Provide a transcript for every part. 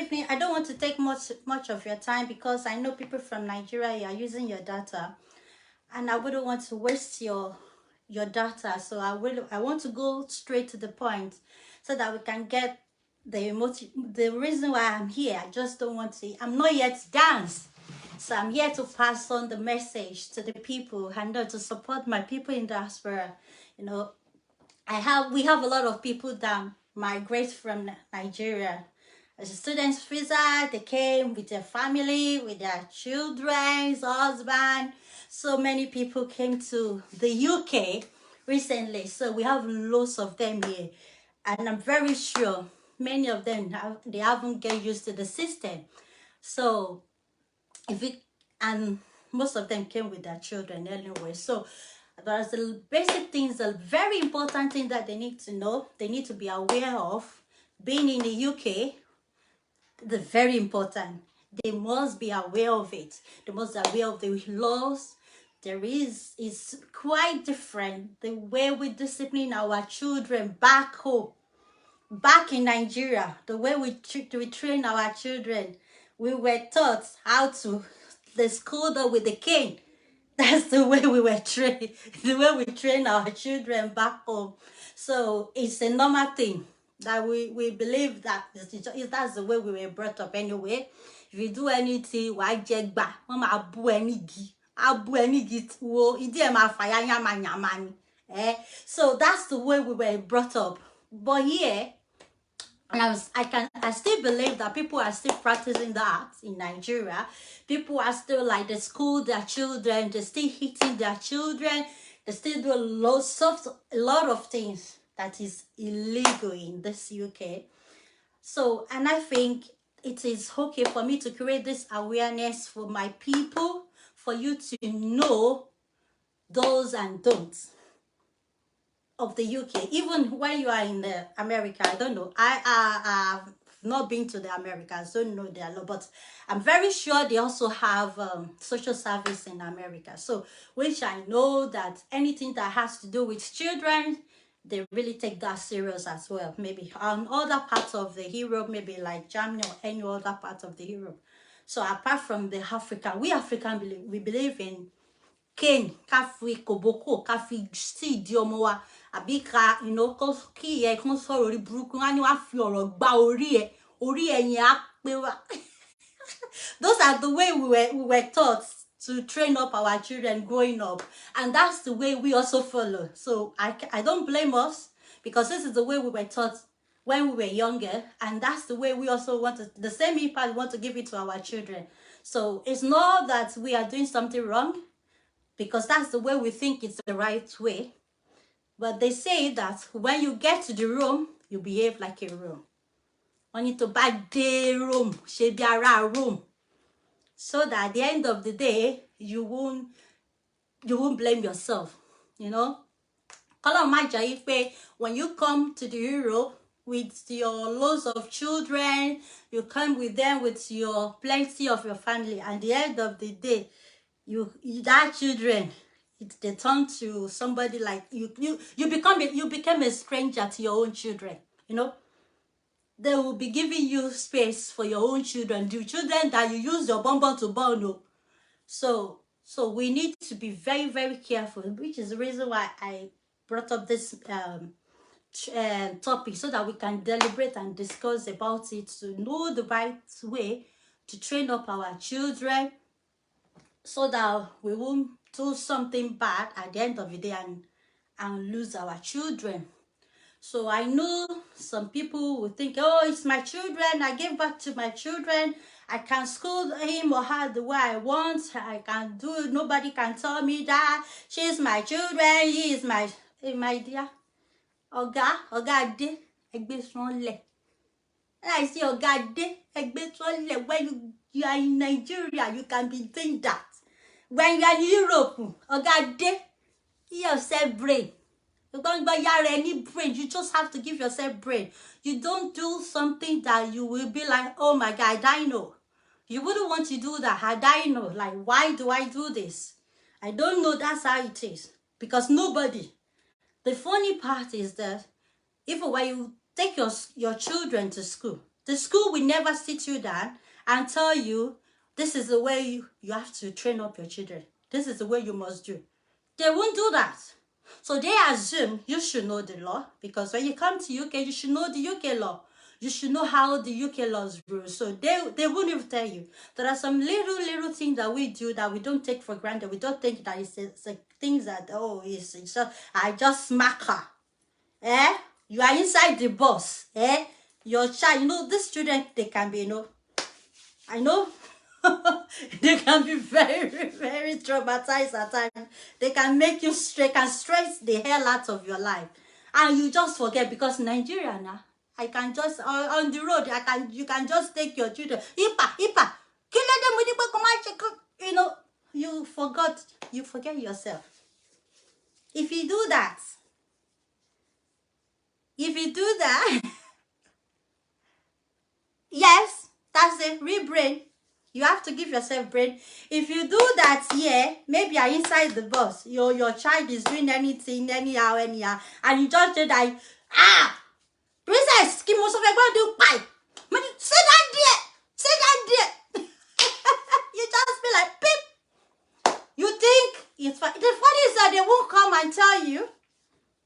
evening. I don't want to take much of your time because I know people from Nigeria are using your data, and I wouldn't want to waste your data. So I want to go straight to the point so that we can get the reason why I'm here. I just don't want to. I'm not here to dance. So I'm here to pass on the message to the people and to support my people in diaspora. You know, we have a lot of people that migrate from Nigeria as a student's visa. They came with their family, with their children, husband. So many people came to the UK recently. So we have lots of them here, and I'm very sure many of them they haven't get used to the system. So if it and most of them came with their children anyway. So there's the basic things, the very important thing that they need to know, they need to be aware of. Being in the UK, the very important. They must be aware of it. They must be aware of the laws. It's quite different the way we discipline our children back home, back in Nigeria. The way we train our children. We were taught how to the school with the cane. That's the way we were trained, the way we train our children back home. So it's a normal thing that we believe that that's the way we were brought up anyway. If you do anything, why jegba? Mama abu enigi, wo idi ma fire nyama. So that's the way we were brought up. But here, and I still believe that people are still practicing that in Nigeria. People are still like, they school their children, they still hitting their children, they still do a lot of things that is illegal in this UK. So, and I think it is okay for me to create this awareness for my people, for you to know those and don'ts of the UK. Even when you are in America, I don't know. I've not been to the Americas, don't know their law, but I'm very sure they also have social service in America. So, which I know that anything that has to do with children, they really take that serious as well. Maybe on other parts of the Europe, maybe like Germany or any other part of the Europe. So apart from the African, we African we believe in cane, kafi koboko, kafi si diomoa, abika, you know, ki ye kon soro ri buruku, ani wa fi oro gba ori eyin apewa. Those are the way we were taught to train up our children growing up, and that's the way we also follow. So I don't blame us, because this is the way we were taught when we were younger, and that's the way we also want to, the same impact we want to give it to our children. So it's not that we are doing something wrong, because that's the way we think it's the right way. But they say that when you get to the room, you behave like a room. When you to buy the room, she be around room. So that at the end of the day, you won't blame yourself, you know. When you come to the Europe with your loads of children, you come with them with your plenty of your family, and at the end of the day, that children, they turn to somebody like you become a stranger to your own children, you know. They will be giving you space for your own children, the children that you use your bonbon to born. No. So we need to be very, very careful, which is the reason why I brought up this topic, so that we can deliberate and discuss about it, to know the right way to train up our children, so that we won't do something bad at the end of the day and lose our children. So I know some people will think, oh, it's my children, I give back to my children, I can school him or her the way I want, I can do it, nobody can tell me that, she's my children, he is my dear. Oga de, egbe sonle. And I say, Oga de, egbe sonle. When you are in Nigeria, you can be doing that. When you are in Europe, Oga de, give yourself brain. You don't buy any brain. You just have to give yourself brain. You don't do something that you will be like, oh my God, I know. You wouldn't want to do that. I know. Like, why do I do this? I don't know. That's how it is. Because nobody. The funny part is that even when you take your children to school, The school will never sit you down and tell you, this is the way you have to train up your children. This is the way you must do. They won't do that. So they assume you should know the law, because when you come to UK, you should know the UK law. You should know how the UK laws rule. So they won't even tell you. There are some little things that we do that we don't take for granted. We don't think that it's like things that, oh, it's just, I just smack her. You are inside the bus. Your child, you know, these children, they can be, you know, I know, they can be very traumatized at times. They can make you stress the hell out of your life, and you just forget, because Nigeria now, I can just on the road, you can just take your children, ipa, kill them with the, you know, you forget yourself. If you do that, yes, that's it, rebrain. You have to give yourself brain. If you do that, yeah, maybe you're inside the bus, your child is doing anything, anyhow, and you just say that, princess, keep most of it, do pie. Sit down there. You just be like, beep. You think it's fine. The funny is that they won't come and tell you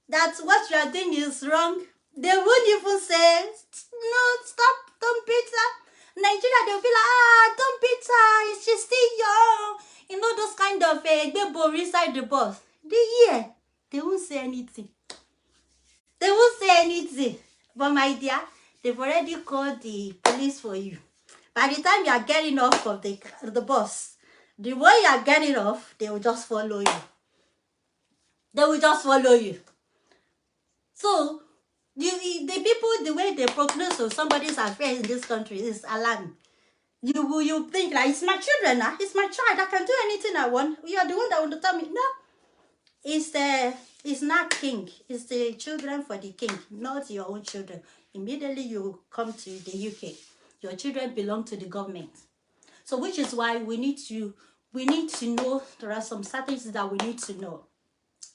that what you are doing is wrong. They won't even say, no, stop, don't beat her. Nigeria, they'll be like, don't beat her, she's still young. You know, those kind of gbebo inside the bus. They won't say anything. They won't say anything. But my dear, they've already called the police for you. By the time you are getting off of the bus, the way you are getting off, they will just follow you. They will just follow you. So, the people, the way they prognose of somebody's affairs in this country is alarming. You think like, it's my children now, it's my child, I can do anything I want. You are the one that want to tell me. No, it's not king, it's the children for the king, not your own children. Immediately you come to the UK, your children belong to the government. So which is why we need to know, there are some certain things that we need to know.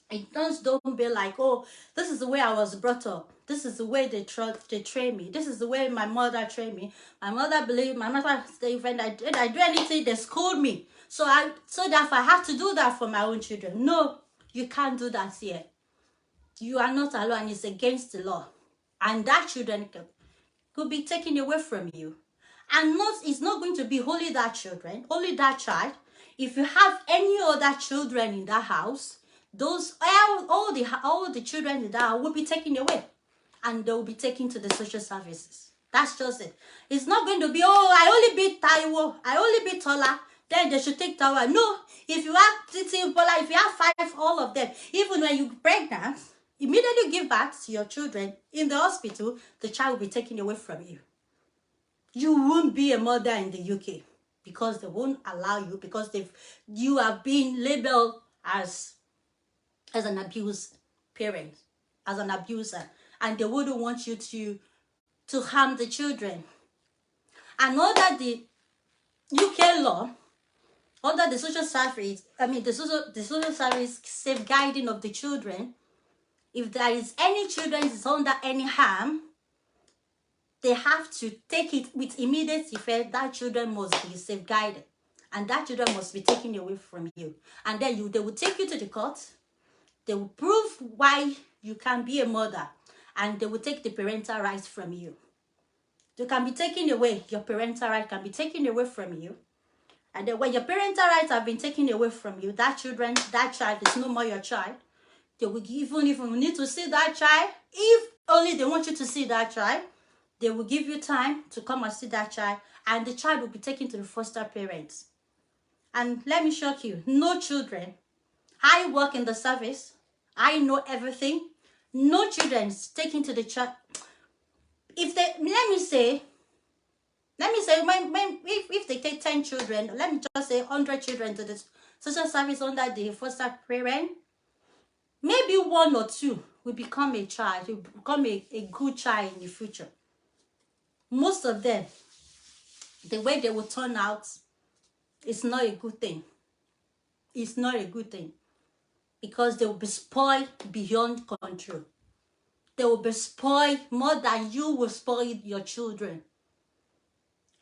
It just don't be like, oh, this is the way I was brought up. This is the way they train me. This is the way my mother trained me. My mother said, when I do anything, they scold me. So therefore I have to do that for my own children. No, you can't do that here. You are not alone. It's against the law. And that children could be taken away from you. And it's not going to be only that children, only that child. If you have any other children in that house, all the children in that will be taken away, and they will be taken to the social services. That's just it. It's not going to be, oh, I only beat Taiwo, I only beat Tola, then they should take Tawa. No, if you have Titi, Bola, if you have 5, all of them, even when you're pregnant, immediately give birth to your children in the hospital, the child will be taken away from you. You won't be a mother in the UK, because they won't allow you, because you have been labeled as an abused parent, as an abuser, and they wouldn't want you to harm the children. And under the UK law, under the social service, the social service safeguarding of the children, if there is any children is under any harm, they have to take it with immediate effect. That children must be safeguarded, and that children must be taken away from you. And then they will take you to the court. They will prove why you can be a mother, and they will take the parental rights from you. You can be taken away. Your parental right can be taken away from you. And then when your parental rights have been taken away from you, that child is no more your child. They will even if you need to see that child, if only they want you to see that child, they will give you time to come and see that child, and the child will be taken to the foster parents. And let me shock you, no children. I work in the service. I know everything. No children is taken to the child. If they take 10 children, let me just say 100 children to the social service under the foster parent, maybe 1 or 2 will become a child, will become a good child in the future. Most of them, the way they will turn out, is not a good thing. It's not a good thing. Because they will be spoiled beyond control. They will be spoiled more than you will spoil your children.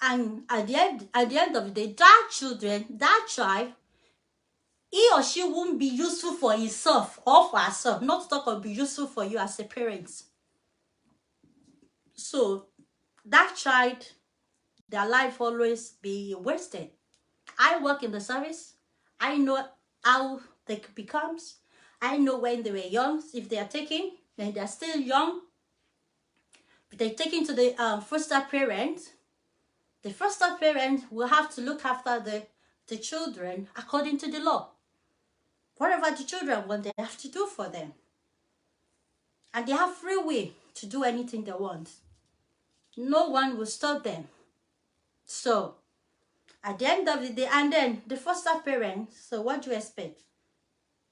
And at the end of the day, that child, he or she won't be useful for himself or for herself, not to talk of be useful for you as a parent. So that child, their life always be wasted. I work in the service. I know how they becomes. I know when they were young, if they are taken, then they're still young. If they're taken to the foster parent, the foster parent will have to look after the children according to the law. Whatever the children want, they have to do for them. And they have free will to do anything they want. No one will stop them. So, at the end of the day, and then the foster parent, so what do you expect?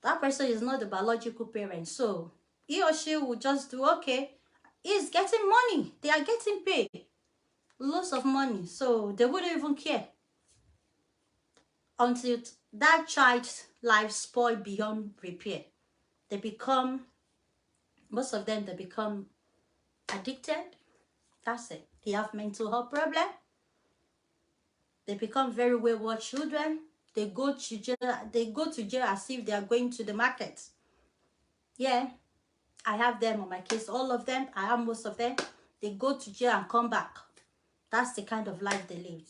That person is not the biological parent. So, he or she will just do, okay, he's getting money. They are getting paid. Lots of money. So, they wouldn't even care. Until that child's life spoiled beyond repair. They become, most of them, they become addicted. That's it. They have mental health problem. They become very wayward children. They go to jail. They go to jail as if they are going to the market. Yeah, I have them on my case. All of them. I have most of them. They go to jail and come back. That's the kind of life they live.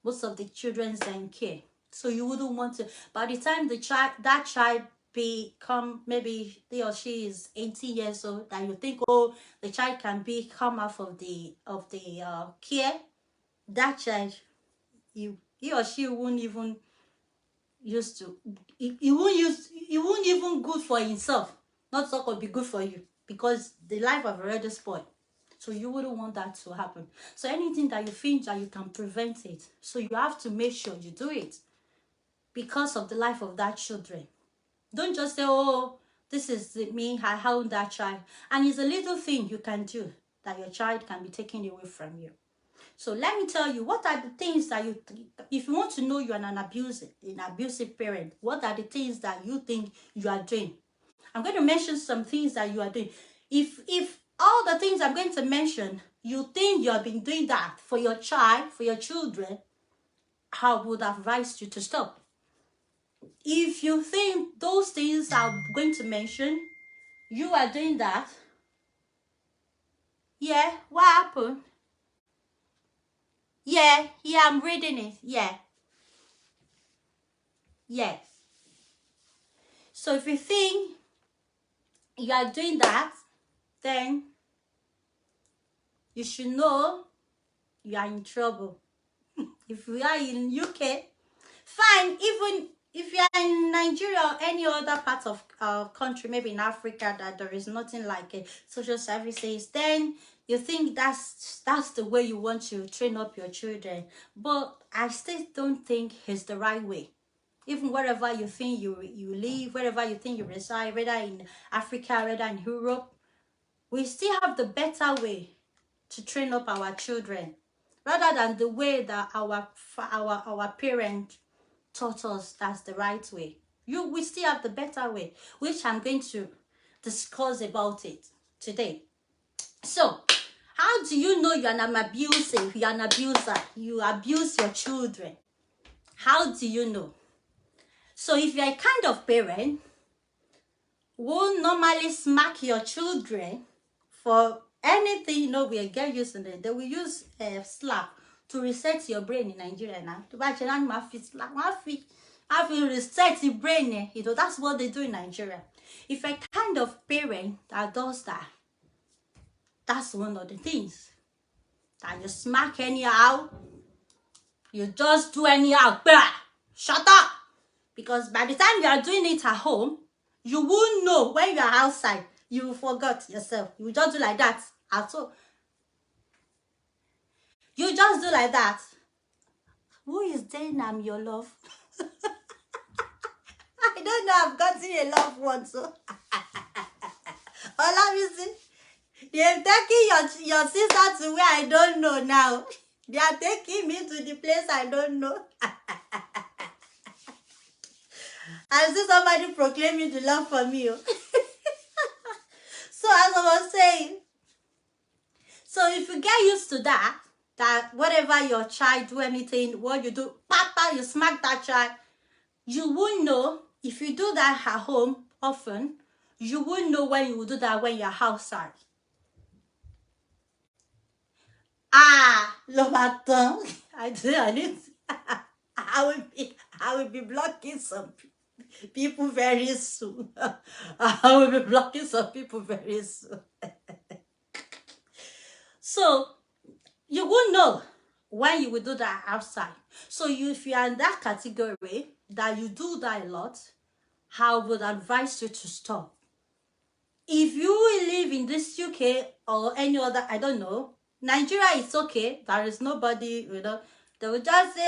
Most of the children are in care. So you wouldn't want to. By the time that child become, maybe he or she is 18 years old, and you think, oh, the child can come out of the care. That child, he or she won't even used to. He won't even good for himself. Not so could be good for you, because the life have already spoiled. So you wouldn't want that to happen. So anything that you think that you can prevent it, so you have to make sure you do it, because of the life of that children. Don't just say, oh, this is me, I own that child. And it's a little thing you can do that your child can be taken away from you. So let me tell you, what are the things that you, if you want to know you're an abusive parent, what are the things that you think you are doing? I'm going to mention some things that you are doing. If all the things I'm going to mention, you think you have been doing that for your child, for your children, I would advise you to stop. If you think those things I'm going to mention, you are doing that, yeah, what happened? Yeah, I'm reading it. Yeah. Yes. So if you think you are doing that, then you should know you are in trouble. If we are in UK, fine. Even if you are in Nigeria or any other part of country, maybe in Africa, that there is nothing like social services, then you think that's the way you want to train up your children. But I still don't think it's the right way. Even wherever you think you live, wherever you think you reside, whether in Africa, whether in Europe, we still have the better way to train up our children, rather than the way that our parents taught us that's the right way. We still have the better way, which I'm going to discuss about it today. So, how do you know you're an abusive, you're an abuser, you abuse your children? How do you know? So if you're a kind of parent who normally smack your children for anything, you know, we get used to it. They will use a slap to reset your brain in Nigeria now. To buy my feet slap, my feet, I will reset the brain. You know, that's what they do in Nigeria. If a kind of parent that does that, that's one of the things. That you smack anyhow, you just do anyhow. Bah! Shut up! Because by the time you are doing it at home, you won't know when you are outside. You forgot yourself. You just do like that. Also, you just do like that. Who is saying I'm your love? I don't know. I've gotten a loved one, so. All of you see, they're taking your sister to where I don't know now. They are taking me to the place I don't know. I see somebody proclaiming the love for me. So as I was saying, so if you get used to that, that whatever your child do anything, what you do, papa, you smack that child, you won't know. If you do that at home often, you won't know when you will do that when you're outside. No matter. I need I will be blocking some people very soon. I will be blocking some people very soon. So you won't know when you will do that outside. So if you are in that category that you do that a lot, I would advise you to stop. If you live in this UK or any other, I don't know, Nigeria is okay. There is nobody, they will just say,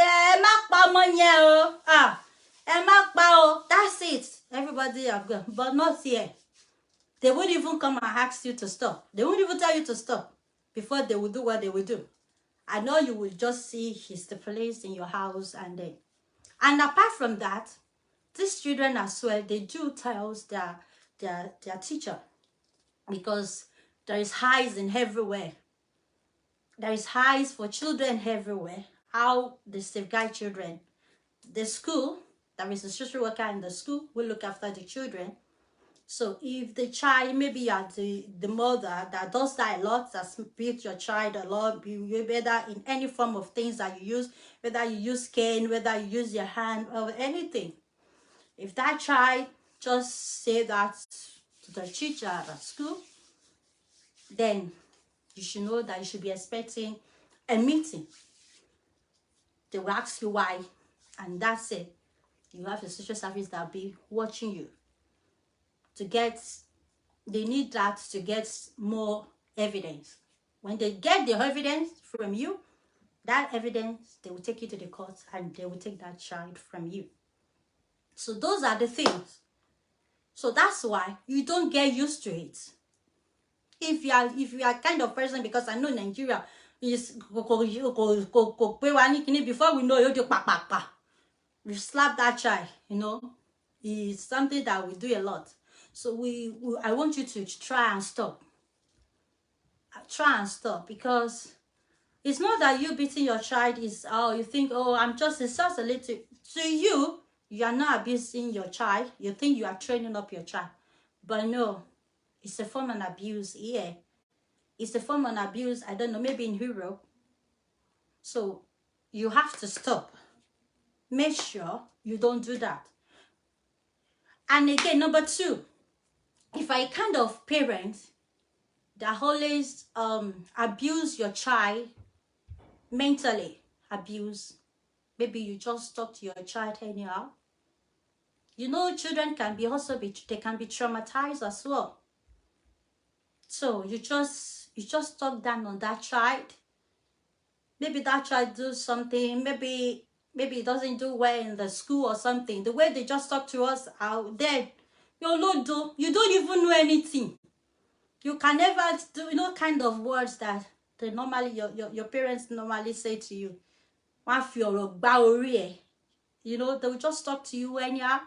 that's it. Everybody have gone, but not here. They won't even come and ask you to stop. They won't even tell you to stop before they will do what they will do. I know you will just see his the police in your house and apart from that, these children as well, they do tell their teacher, because there is highs in everywhere. There is highs for children everywhere. How they safeguard children. The school, there is a social worker in the school will look after the children. So if the child, maybe you are the mother that does that a lot, that beats your child a lot, whether in any form of things that you use, whether you use cane, whether you use your hand or anything. If that child just say that to the teacher at school, then you should know that you should be expecting a meeting. They will ask you why, and that's it. You have the social service that will be watching you to get, they need that to get more evidence. When they get the evidence from you, that evidence, they will take you to the court and they will take that child from you. So those are the things. So that's why you don't get used to it. If you are kind of person, because I know Nigeria is before we know you do pa. We slap that child, it's something that we do a lot. So I want you to try and stop. Try and stop, because it's not that you beating your child is, you think, it's just a little. To you, you are not abusing your child. You think you are training up your child. But no, it's a form of abuse here. It's a form of abuse, I don't know, maybe in Europe. So you have to stop. Make sure you don't do that. And again, number 2, if I kind of parent that always abuse your child, mentally abuse, maybe you just talk to your child anyhow. Children can be they can be traumatized as well. So you just talk down on that child. Maybe that child does something, maybe it doesn't do well in the school or something. The way they just talk to us out there, you don't even know anything. You can never do, kind of words that they normally, your parents normally say to you. They will just talk to you anyhow.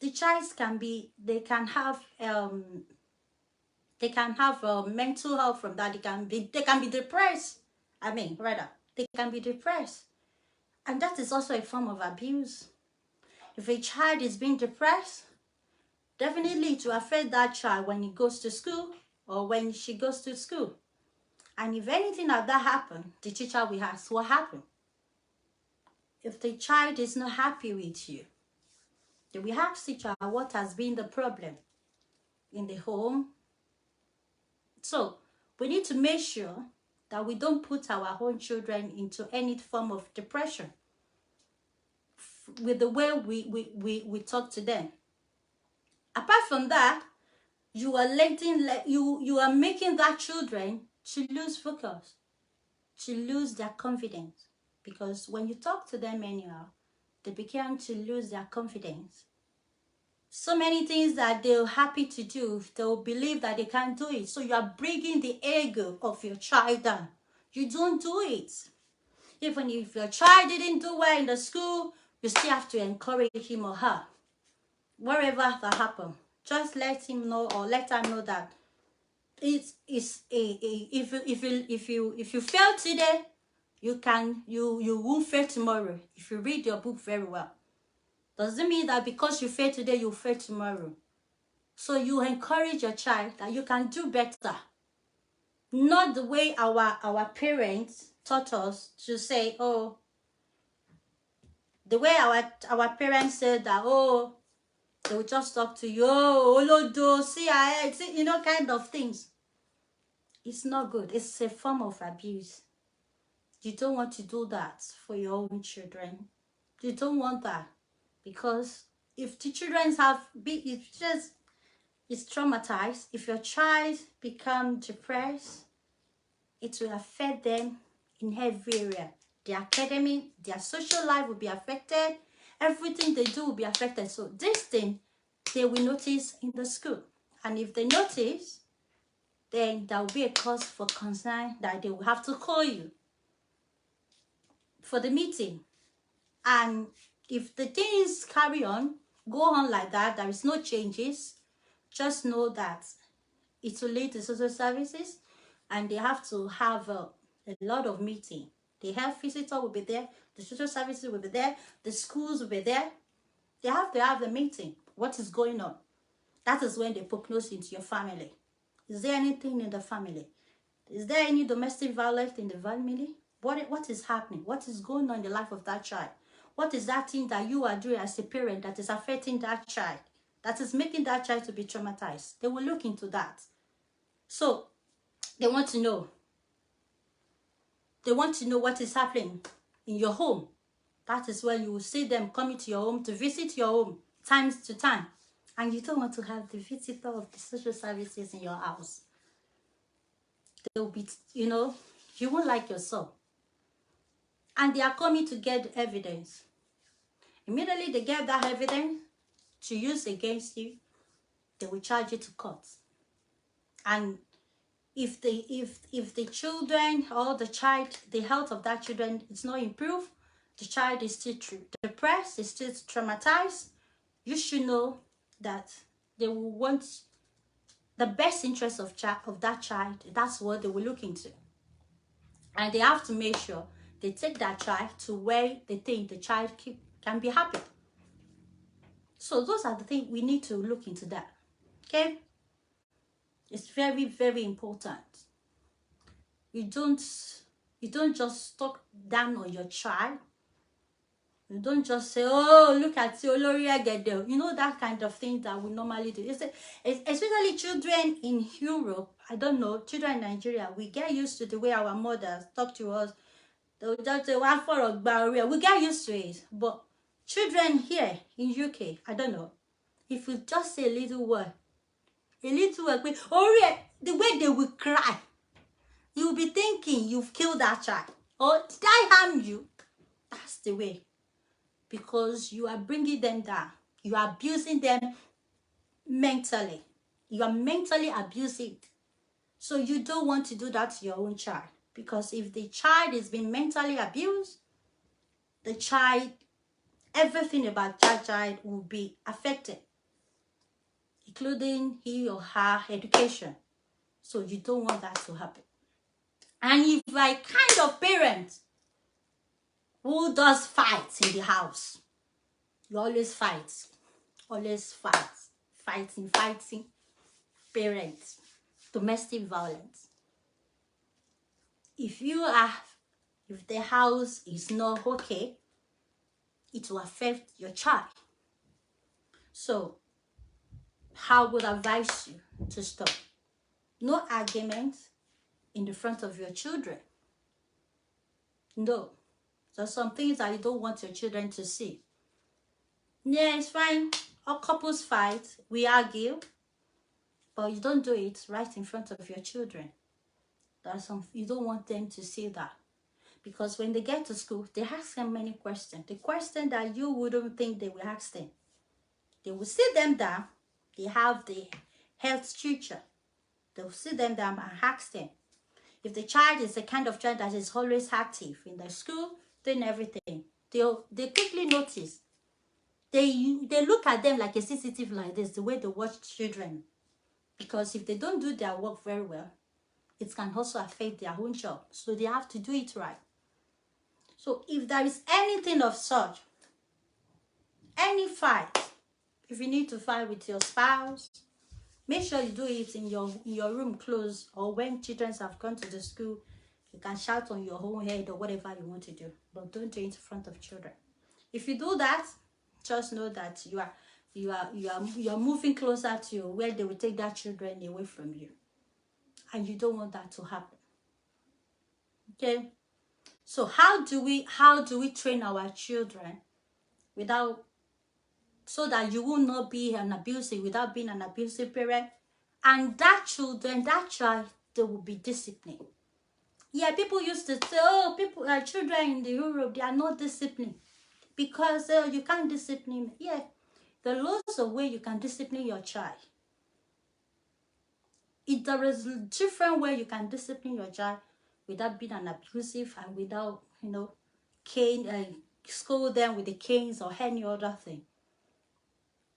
The child they can have mental health from that. They can be depressed. They can be depressed. And that is also a form of abuse. If a child is being depressed, definitely to affect that child when he goes to school or when she goes to school. And if anything like that happens, the teacher will ask, what happened? If the child is not happy with you, then we ask teacher what has been the problem in the home. So we need to make sure that we don't put our own children into any form of depression with the way we talk to them. Apart from that, you are making that children to lose focus, to lose their confidence. Because when you talk to them anyhow, they begin to lose their confidence. So many things that they're happy to do, they'll believe that they can't do it. So you are bringing the ego of your child down. You don't do it. Even if your child didn't do well in the school, you still have to encourage him or her. Wherever that happens, just let him know or let her know that if you fail today, you won't fail tomorrow if you read your book very well. Doesn't mean that because you fail today, you'll fail tomorrow. So you encourage your child that you can do better. Not the way our parents taught us to say, oh, the way our parents said that, oh, they will just talk to you, oh, Olodo, see, kind of things. It's not good. It's a form of abuse. You don't want to do that for your own children. You don't want that, because if the children it's traumatized. If your child become depressed, it will affect them in every area. Their academic, their social life will be affected. Everything they do will be affected. So this thing, they will notice in the school. And if they notice, then there will be a cause for concern that they will have to call you for the meeting. And if the things go on like that, there is no changes, just know that it will lead to social services, and they have to have a lot of meeting. The health visitor will be there, the social services will be there, the schools will be there. They have to have the meeting. What is going on? That is when they poke nose into your family. Is there anything in the family? Is there any domestic violence in the family? What is happening? What is going on in the life of that child? What is that thing that you are doing as a parent that is affecting that child, that is making that child to be traumatized? They will look into that. So they want to know. They want to know what is happening in your home. That is where you will see them coming to your home to visit your home times to time. And you don't want to have the visitor of the social services in your house. They will be, you won't like yourself. And they are coming to get evidence. Immediately they get that evidence to use against you, they will charge you to court. And if the children or the child, the health of that children is not improved, the child is still depressed, is still traumatized, you should know that they will want the best interest of that child. That's what they will look into. And they have to make sure they take that child to where they think the child can be happy. So those are the things we need to look into that. Okay? It's very, very important. You don't just talk down on your child. You don't just say, oh, look at you, that kind of thing that we normally do. Especially children in Europe, I don't know, children in Nigeria, we get used to the way our mothers talk to us. They'll just say, we get used to it. But children here in UK, I don't know, if you just say a little word, the way they will cry, you will be thinking you've killed that child. Or did I harm you? That's the way. Because you are bringing them down. You are abusing them mentally. You are mentally abusing. So you don't want to do that to your own child. Because if the child is being mentally abused, the child, everything about that child will be affected, including he or her education. So you don't want that to happen. And if you are a kind of parent who does fight in the house, you always fight, fighting, parents, domestic violence. If the house is not okay, it will affect your child. So I would advise you to stop. No arguments in the front of your children. No. There's some things that you don't want your children to see. Yeah, it's fine. All couples fight, we argue, but you don't do it right in front of your children. You don't want them to see that. Because when they get to school, they ask them many questions. The question that you wouldn't think they will ask them. They will sit them down. They have the health teacher. They will sit them down and ask them. If the child is the kind of child that is always active in the school, doing everything, they quickly notice. They look at them like a CCTV like this, the way they watch children. Because if they don't do their work very well, it can also affect their own job. So they have to do it right. So if there is anything of such, any fight, if you need to fight with your spouse, make sure you do it in your room closed, or when children have gone to the school, you can shout on your own head or whatever you want to do, but don't do it in front of children. If you do that, just know that you are moving closer to where they will take that children away from you, and you don't want that to happen. Okay, so how do we train our children without, so that you will not be an abusive, without being an abusive parent, and that child, they will be disciplined. Yeah, people used to say, oh, children in the Europe, they are not disciplined because you can't discipline. Yeah, there are lots of ways you can discipline your child. There is a different way you can discipline your child without being an abusive, and without, scold them with the canes or any other thing.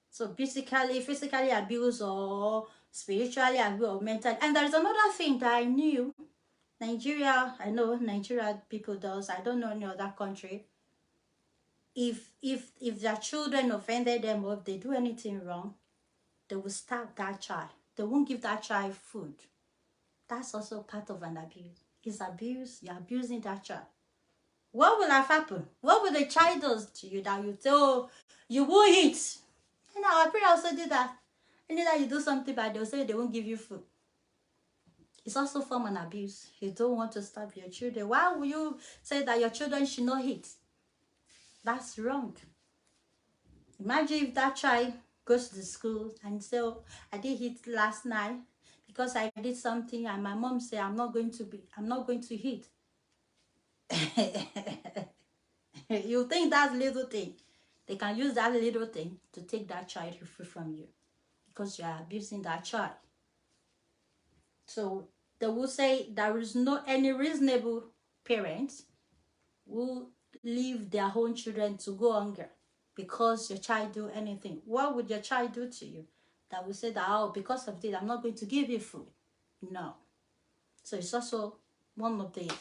So basically, physically abuse or spiritually abuse or mentally. And there's another thing that I knew. I know Nigeria people does. I don't know any other country. If their children offended them, or if they do anything wrong, they will starve that child. They won't give that child food. That's also part of an abuse. It's abuse. You're abusing that child. What will have happened? What will the child do to you that you say, oh, you will eat? And our parents also do that. Anytime you do something bad, they'll say they won't give you food. It's also form an abuse. You don't want to starve your children. Why will you say that your children should not eat? That's wrong. Imagine if that child goes to the school and says, oh, I did eat last night because I did something, and my mom said I'm not going to eat. You think that little thing, they can use that little thing to take that child free from you, because you are abusing that child. So they will say there is no any reasonable parents who leave their own children to go hungry because your child do anything. What would your child do to you that will say that, oh, because of this, I'm not going to give you food? No. So it's also one of the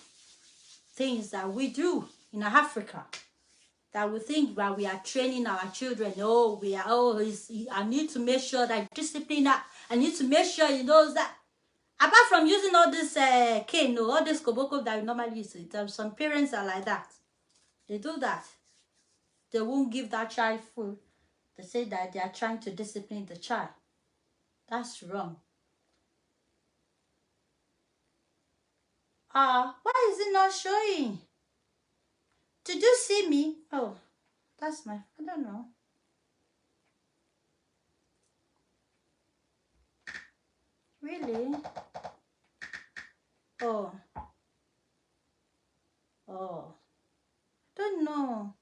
things that we do in Africa, that we think that we are training our children. I need to make sure that discipline that. I need to make sure he knows that. Apart from using all this cane, all this koboko that we normally use, some parents are like that. They do that. They won't give that child food. They say that they are trying to discipline the child. That's wrong. Why is it not showing? Did you see me? Oh, that's I don't know. Really? Oh. Don't know.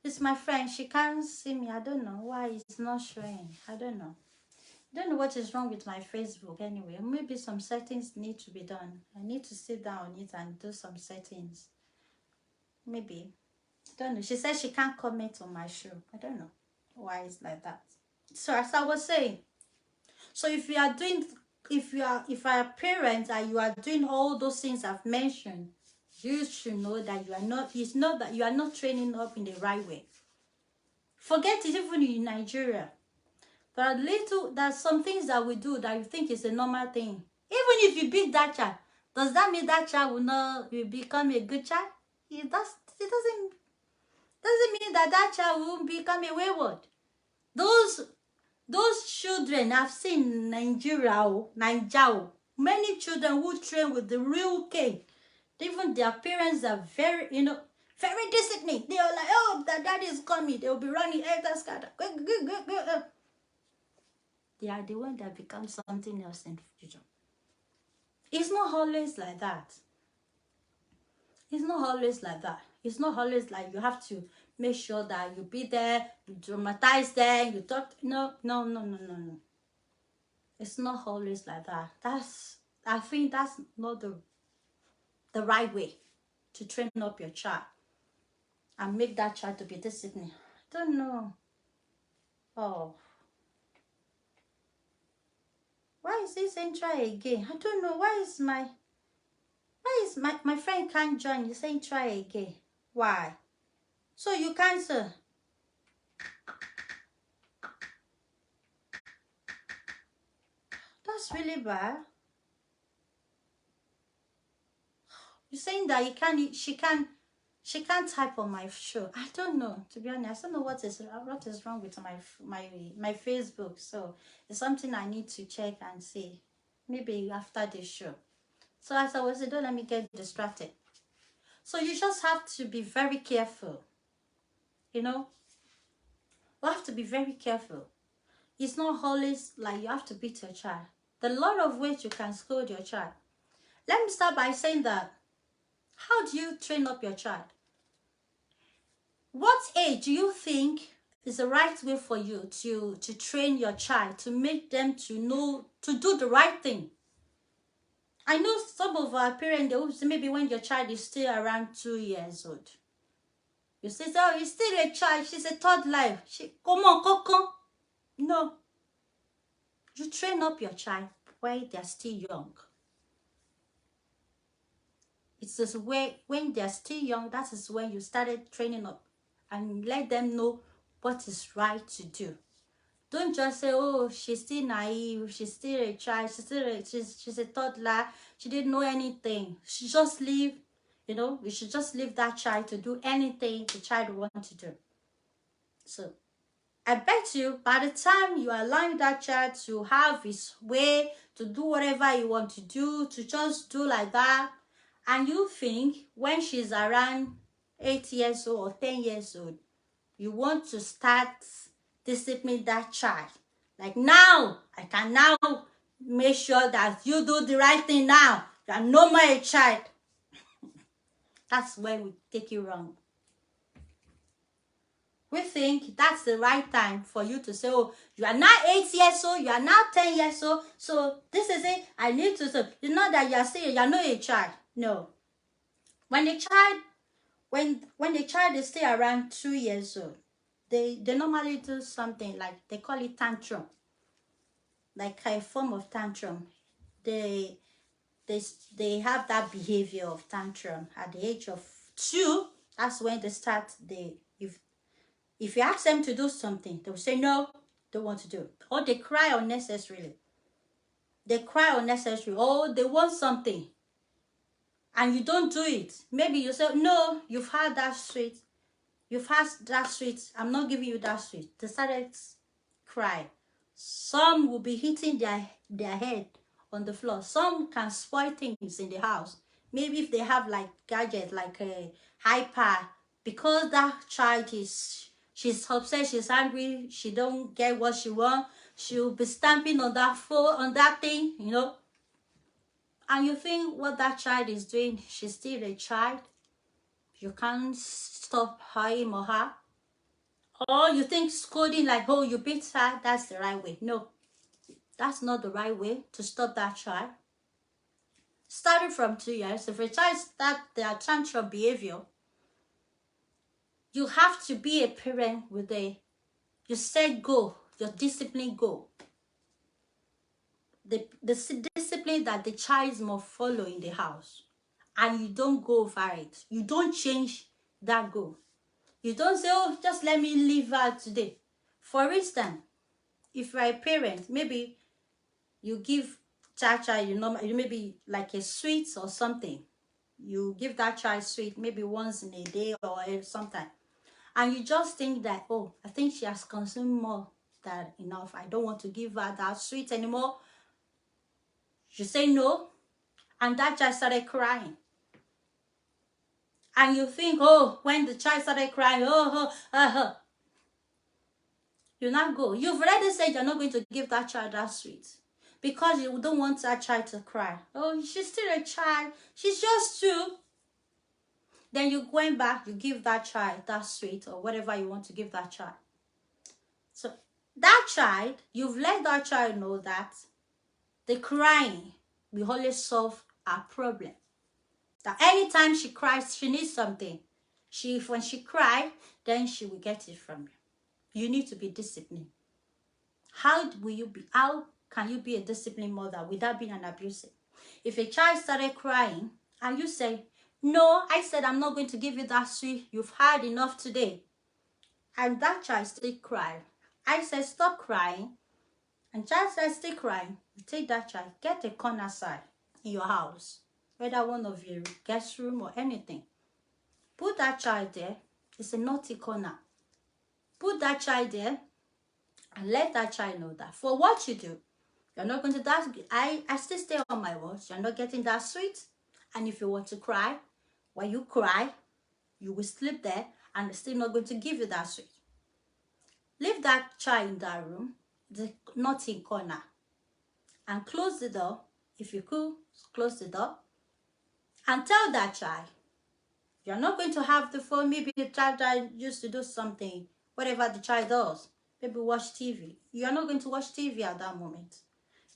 It's my friend. She can't see me. I don't know why it's not showing. I don't know. I don't know what is wrong with my Facebook anyway. Maybe some settings need to be done. I need to sit down on it and do some settings. Maybe. I don't know. She said she can't comment on my show. I don't know why it's like that. So as I was saying, so if you are a parent and you are doing all those things I've mentioned, you should know that it's not that you are not training up in the right way. Forget it, even in Nigeria. There's some things that we do that you think is a normal thing. Even if you beat that child, does that mean that child will become a good child? It doesn't mean that child will become a wayward. Those children I've seen in Nigeria, many children who train with the real cane. Even their parents are very disciplined. They are like, oh, the daddy is coming. They will be running after scatter. They are the one that become something else in the future. It's not always like that. It's not always like that. It's not always like you have to make sure that you be there, you dramatize them, you talk. No. It's not always like that. I think that's not the right way to train up your child and make that child to be disciplined. I don't know. Oh, Why is he saying try again? I don't know. Why is my friend can't join? He's saying try again. Why? So you cancel. That's really bad. You're saying that she can't type on my show. I don't know, to be honest. I don't know what is wrong with my Facebook. So it's something I need to check and see. Maybe after the show. So as I was saying, don't let me get distracted. So you just have to be very careful. You know, you have to be very careful. It's not always like you have to beat your child. There are a lot of ways you can scold your child. Let me start by saying that, how do you train up your child? What age do you think is the right way for you to train your child, to make them to know, to do the right thing? I know some of our parents, they will say maybe when your child is still around 2 years old. You say, oh, he's still a child, she's a toddler. Come on, Coco. No. You train up your child while they're still young. It's this way, when they're still young, that is when you started training up and let them know what is right to do. Don't just say, oh, she's still naive, she's still a child, she's a toddler, she didn't know anything. She just leave, you should just leave that child to do anything the child wants to do. So I bet you by the time you allow that child to have his way, to do whatever he wants to do, to just do like that, and you think when she's around 8 years old or 10 years old, you want to start discipline that child. Like, now, I can now make sure that you do the right thing now. You are no more a child. That's where we take it wrong. We think that's the right time for you to say, oh, you are now 8 years old, you are now 10 years old, so this is it, I need to, so you know that you are not a child. No. When the child is still around 2 years old, they normally do something like, they call it tantrum, like a form of tantrum. They have that behavior of tantrum at the age of 2. That's when they start. If you ask them to do something, they will say no, don't want to do it, or they cry unnecessarily. They cry unnecessarily, or they want something and you don't do it. Maybe you say, no, you've had that sweet. You've had that sweet. I'm not giving you that sweet. They started cry. Some will be hitting their head on the floor. Some can spoil things in the house. Maybe if they have like gadget, like a hyper, because that child she's upset, she's angry, she don't get what she wants, she'll be stamping on that phone, on that thing, And you think what that child is doing, she's still a child. You can't stop him or her. Or you think scolding like, oh, you beat her, that's the right way. No, that's not the right way to stop that child. Starting from 2 years, if a child starts their tantrum behavior, you have to be a parent with you set goal, your discipline goal. The discipline that the child must follow in the house. And you don't go over it. You don't change that goal. You don't say, oh, just let me leave her today. For instance, if you're a parent, maybe you give child, you maybe like a sweet or something. You give that child sweet maybe once in a day or sometime. And you just think that, oh, I think she has consumed more than enough. I don't want to give her that sweet anymore. You say no, and that child started crying. And you think, oh, when the child started crying, you not go. You've already said you're not going to give that child that sweet because you don't want that child to cry. Oh, she's still a child. She's just 2. Then you going back, you give that child that sweet or whatever you want to give that child. So that child, you've let that child know that the crying will always solve our problem. That anytime she cries, she needs something. When she cries, then she will get it from you. You need to be disciplined. How can you be a disciplined mother without being an abusive? If a child started crying and you say, no, I said I'm not going to give you that sweet, you've had enough today, and that child still cry, I said stop crying, and child says still crying, you take that child, get a corner side in your house, whether one of your guest room or anything, put that child there. It's a naughty corner. Put that child there and let that child know that for what you do, you're not going to that. I still stay on my words. You're not getting that sweet. And if you want to cry, when you cry, you will sleep there and they're still not going to give you that sweet. Leave that child in that room, the naughty corner, and close the door. If you could, close the door and tell that child, you're not going to have the phone. Maybe the child used to do something, whatever the child does. Maybe watch TV. You're not going to watch TV at that moment.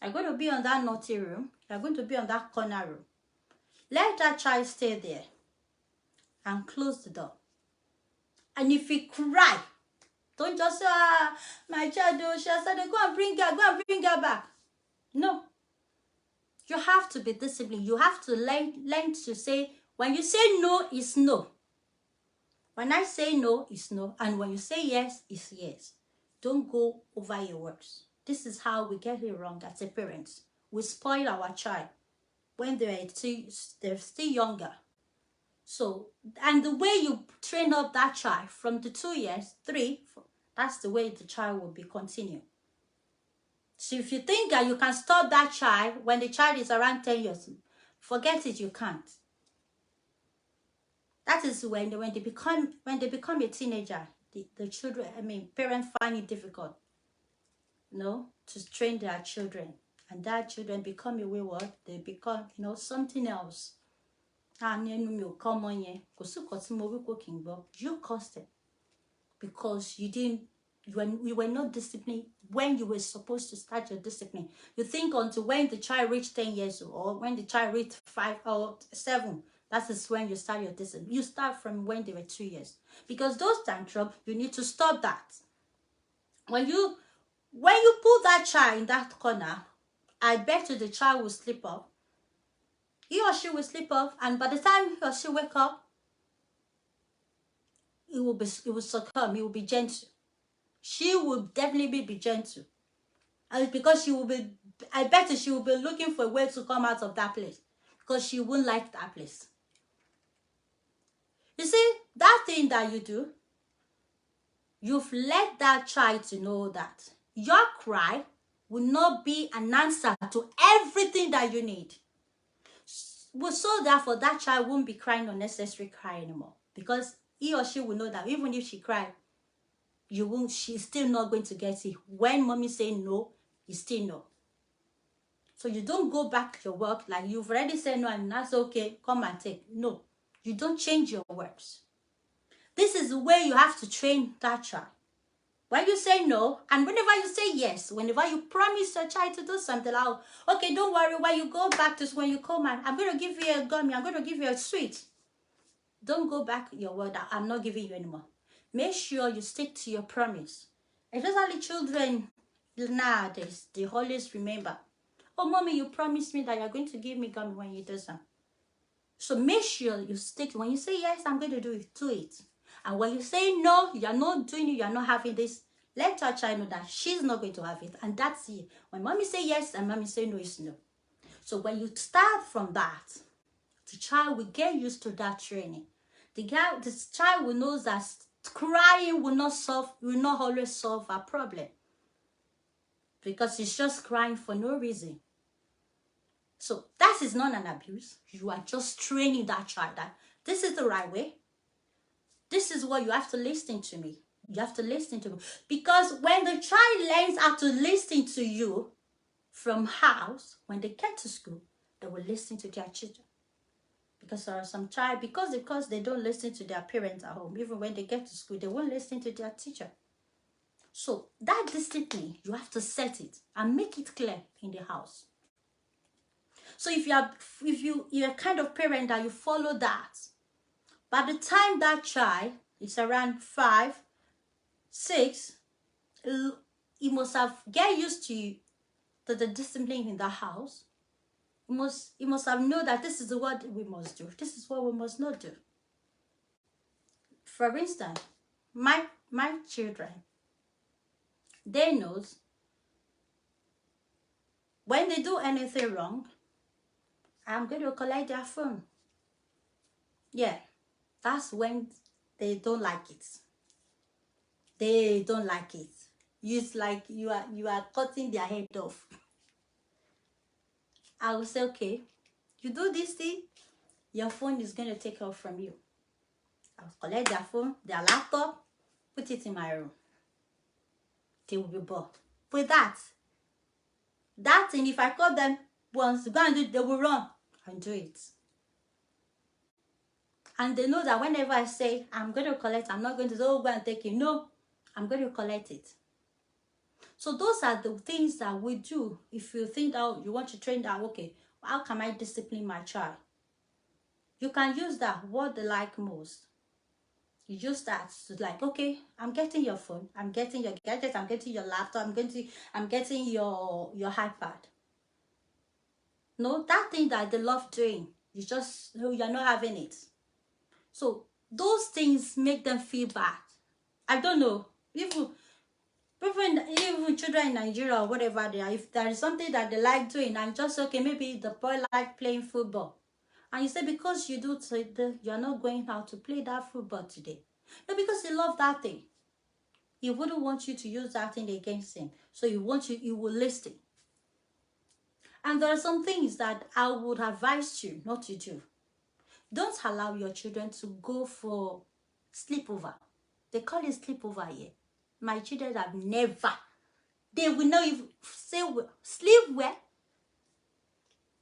You're going to be on that naughty room. You're going to be on that corner room. Let that child stay there and close the door. And if he cry, don't just say, my child, she said, go and bring her back. No. You have to be disciplined. You have to learn to say, when you say no, it's no. When I say no, it's no. And when you say yes, it's yes. Don't go over your words. This is how we get it wrong as a parent. We spoil our child when they're still younger. So, and the way you train up that child from the 2 years, 3, that's the way the child will be continuing. So if you think that you can stop that child when the child is around 10 years, forget it, you can't. That is when they become a teenager, the children, parents find it difficult, to train their children. And that children become a wayward, they become, something else. You caused it because you were not disciplined when you were supposed to start your discipline. You think until when the child reached 10 years old or when the child reached 5 or 7, that is when you start your discipline. You start from when they were 2 years. Because those tantrums, you need to stop that. When you put that child in that corner, I bet you the child will sleep off. He or she will sleep off, and by the time he or she wake up, it will succumb, it will be gentle. She will definitely be gentle. And because I bet you she will be looking for a way to come out of that place. Because she won't like that place. You see, that thing that you do, you've let that child to know that your cry will not be an answer to everything that you need. So therefore, that child won't be crying unnecessary cry anymore. Because he or she will know that even if she cries, she's still not going to get it. When mommy say no, it's still no. So you don't go back to your work like you've already said no and that's okay, come and take. No, you don't change your words. This is the way you have to train that child. When you say no, and whenever you say yes, whenever you promise your child to do something, okay, don't worry, when you go back to when you come and I'm going to give you a gummy, I'm going to give you a sweet. Don't go back your word, I'm not giving you anymore. Make sure you stick to your promise. Especially children nowadays, they always remember, oh, mommy, you promised me that you're going to give me gummy when you do something. So make sure you stick. When you say yes, I'm going to do it. And when you say no, you're not doing it, you're not having this, let your child know that she's not going to have it. And that's it. When mommy say yes and mommy say no, it's no. So when you start from that, the child will get used to that training. The child will know that crying will not always solve a problem. Because it's just crying for no reason. So that is not an abuse. You are just training that child that this is the right way. This is what you have to listen to me. You have to listen to me. Because when the child learns how to listen to you from house, when they get to school, they will listen to their children. Because there are some child, because they don't listen to their parents at home, even when they get to school, they won't listen to their teacher. So that discipline, you have to set it and make it clear in the house. So if you're a kind of parent that you follow that, by the time that child is around 5, 6, he must have get used to to the discipline in the house, you must have known that this is what we must do. This is what we must not do. For instance, my children, they knows when they do anything wrong, I'm going to collect their phone. Yeah, that's when they don't like it. They don't like it. It's like you are cutting their head off. I will say, okay, you do this thing, your phone is going to take off from you. I'll collect their phone, their laptop, put it in my room. They will be bored. With that thing, if I call them once to go and do it, they will run and do it. And they know that whenever I say, I'm going to collect, I'm not going to say, oh, go and take it. No, I'm going to collect it. So those are the things that we do. If you think that you want to train that, okay, how can I discipline my child? You can use that, what they like most. You use that to like, okay, I'm getting your phone, I'm getting your gadget, I'm getting your laptop, I'm getting your iPad. No, that thing that they love doing, you're not having it. So those things make them feel bad. I don't know, even children in Nigeria or whatever they are, if there is something that they like doing, and just okay, maybe the boy like playing football, and you say because you do today, you're not going out to play that football today. No, because he loves that thing. He wouldn't want you to use that thing against him. So he will listen. And there are some things that I would advise you not to do. Don't allow your children to go for sleepover. They call it sleepover here. My children have never. They will not even say sleep where.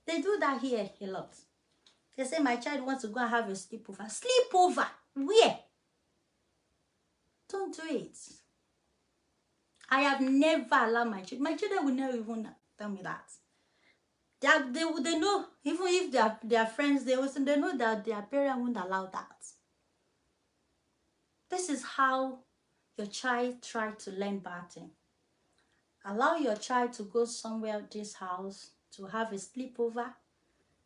They do that here a lot. They say my child wants to go and have a sleepover. Sleepover? Where? Don't do it. I have never allowed my children. My children will never even tell me that. They know, even if they are friends, they know that their parents won't allow that. This is how your child try to learn bad thing. Allow your child to go somewhere this house to have a sleepover.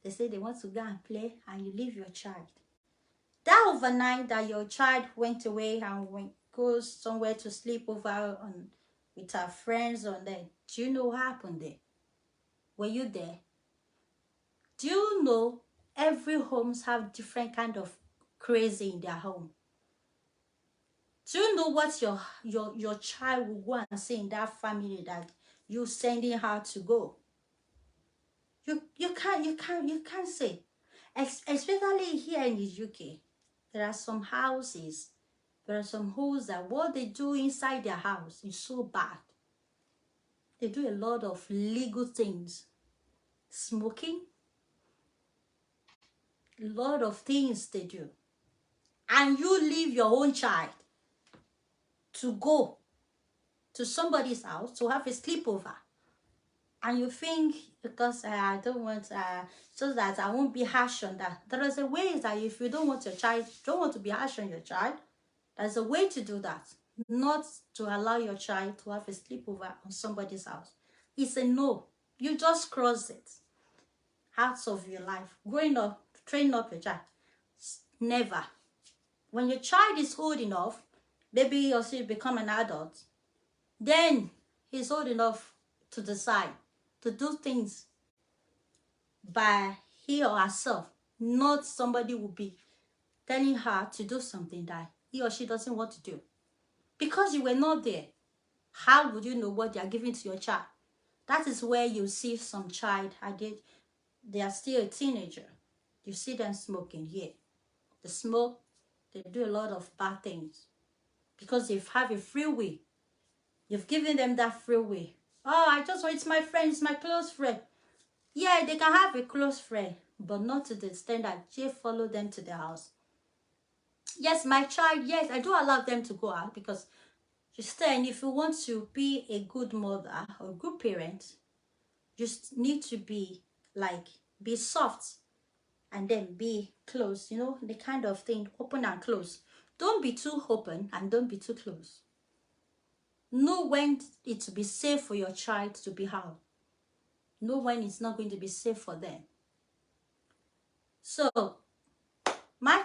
They say they want to go and play, and you leave your child. That overnight that your child went away and goes somewhere to sleep over with her friends on there, do you know what happened there? Were you there? Do you know every homes have different kind of crazy in their home? Do you know what your child will go and say in that family that you sending her to go? You can't say. Especially here in the UK, there are some houses, there are some homes that what they do inside their house is so bad. They do a lot of illegal things. Smoking. A lot of things they do. And you leave your own child to go to somebody's house to have a sleepover. And you think, because I don't want, so that I won't be harsh on that. There is a way that if you don't want to be harsh on your child, there's a way to do that. Not to allow your child to have a sleepover on somebody's house. It's a no. You just cross it out of your life. Growing up, training up your child. Never. When your child is old enough, maybe or she become an adult, then he's old enough to decide to do things by he or herself. Not somebody will be telling her to do something that he or she doesn't want to do. Because you were not there, how would you know what they are giving to your child? That is where you see some child, they are still a teenager. You see them smoking here. They smoke, they do a lot of bad things. Because they have a free will. You've given them that free will. Oh, it's my friend, it's my close friend. Yeah, they can have a close friend, but not to the extent that they follow them to the house. Yes, my child, yes, I do allow them to go out because if you want to be a good mother or a good parent, you need to be soft and then be close, the kind of thing, open and close. Don't be too open and don't be too close. Know when it to be safe for your child to be out. know when it's not going to be safe for them. So my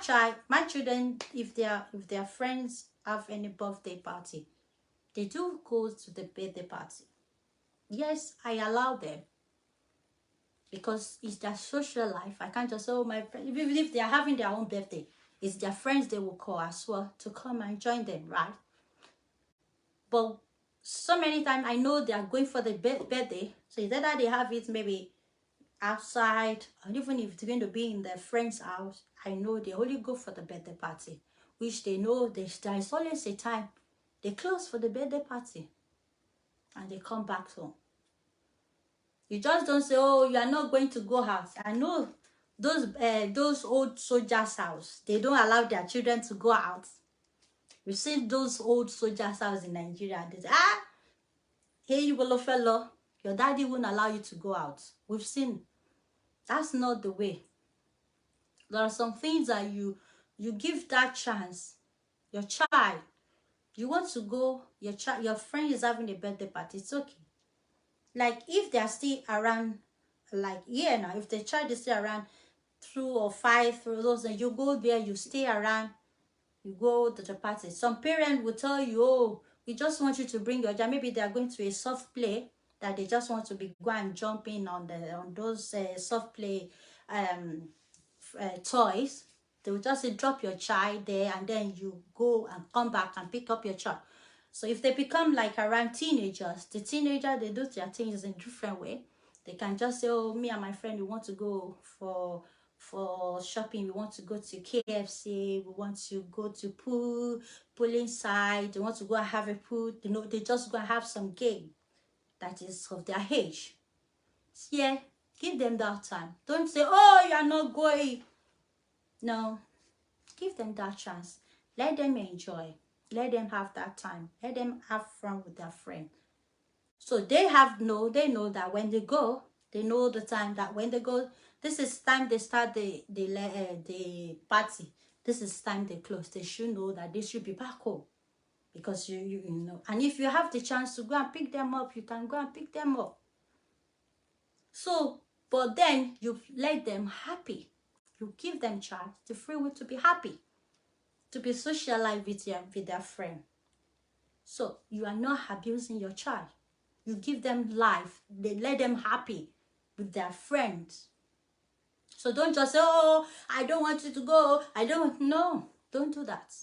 children, if their friends have any birthday party, they do go to the birthday party. Yes, I allow them because it's their social life. I can't just say, oh, my friend, even if they are having their own birthday, it's their friends they will call as well to come and join them, right? But so many times I know they are going for the birthday, so it's either they have it maybe outside, or even if it's going to be in their friend's house, I know they only go for the birthday party, which they know there is always a time they close for the birthday party and they come back home. You just don't say, oh, you are not going to go out. I know those old soldiers' house, they don't allow their children to go out. We've seen those old soldiers' house in Nigeria. They say, hey, you little fellow, your daddy won't allow you to go out. We've seen. That's not the way. There are some things that you give that chance. Your child, you want to go, your friend is having a birthday party, it's okay. Like if they are still around, like now, if the child is still around 2 or 5 through those, and you go there, you stay around, you go to the party. Some parent will tell you, oh, we just want you to bring your child. Maybe they are going to a soft play that they just want to be go and jump in on those soft play toys. They will just say, drop your child there, and then you go and come back and pick up your child. So if they become like around teenagers, they do their things in a different way. They can just say, oh, me and my friend, we want to go for shopping. We want to go to KFC. We want to go to pool inside. They want to go and have a pool. They just go and have some game that is of their age. Yeah, give them that time. Don't say, oh, you are not going. No, give them that chance. Let them enjoy. Let them have that time. Let them have fun with their friend. So they know that when they go, they know the time that when they go, this is time they start the party. This is time they close. They should know that they should be back home. Because you know. And if you have the chance to go and pick them up, you can go and pick them up. So, but then you let them happy. You give them chance, the free will to be happy, to be socialized with their friend. So you are not abusing your child. You give them life. They let them happy with their friends. So don't just say, oh, I don't want you to go. No, don't do that.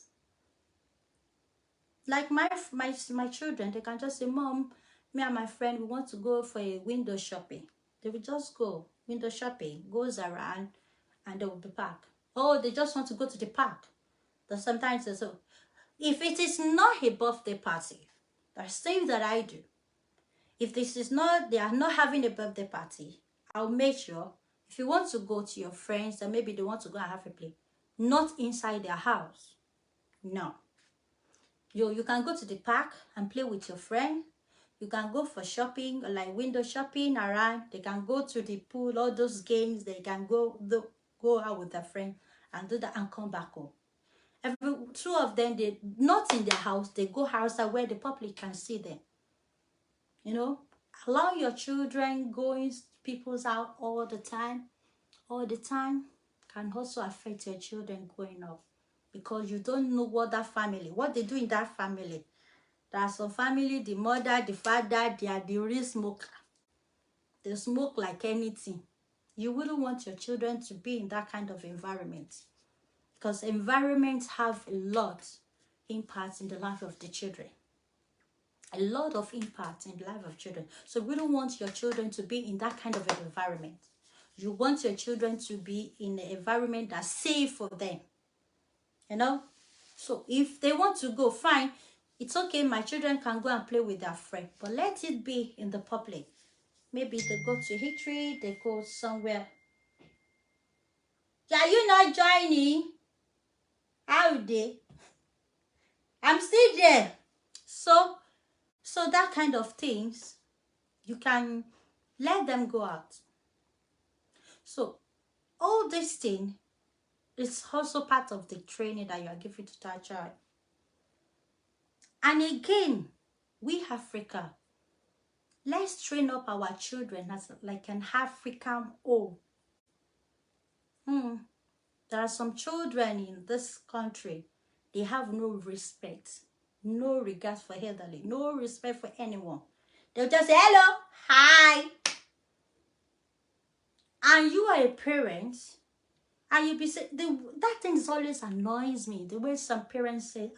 Like my children, they can just say, Mom, me and my friend, we want to go for a window shopping. They will just go window shopping, goes around, and they will be back. Oh, they just want to go to the park. But sometimes they say, if it is not a birthday party, there's things that I do. If they are not having a birthday party, I'll make sure, if you want to go to your friends and maybe they want to go and have a play, not inside their house. No. You can go to the park and play with your friend. You can go for shopping, like window shopping around. They can go to the pool, all those games. They can go out with their friend and do that and come back home. Two of them, they not in their house. They go outside where the public can see them. You know, allow your children going people's house all the time can also affect your children growing up, because you don't know what they do in that family. There are some family, the mother, the father, they are the real smoker. They smoke like anything. You wouldn't want your children to be in that kind of environment, because environments have a lot impact in the life of the children. A lot of impact in the life of children. So we don't want your children to be in that kind of an environment. You want your children to be in an environment that's safe for them. You know? So if they want to go, fine. It's okay, my children can go and play with their friend. But let it be in the public. Maybe they go to Hittery, they go somewhere. Are you not joining? How they? I'm still there. So that kind of things, you can let them go out. So all this thing is also part of the training that you are giving to that child. And again, we Africa, Let's train up our children as like an African home. There are some children in this country, they have no respect, no regard for elderly, no respect for anyone. They'll just say, hello, hi. And you are a parent, and you be saying, that thing always annoys me, the way some parents say,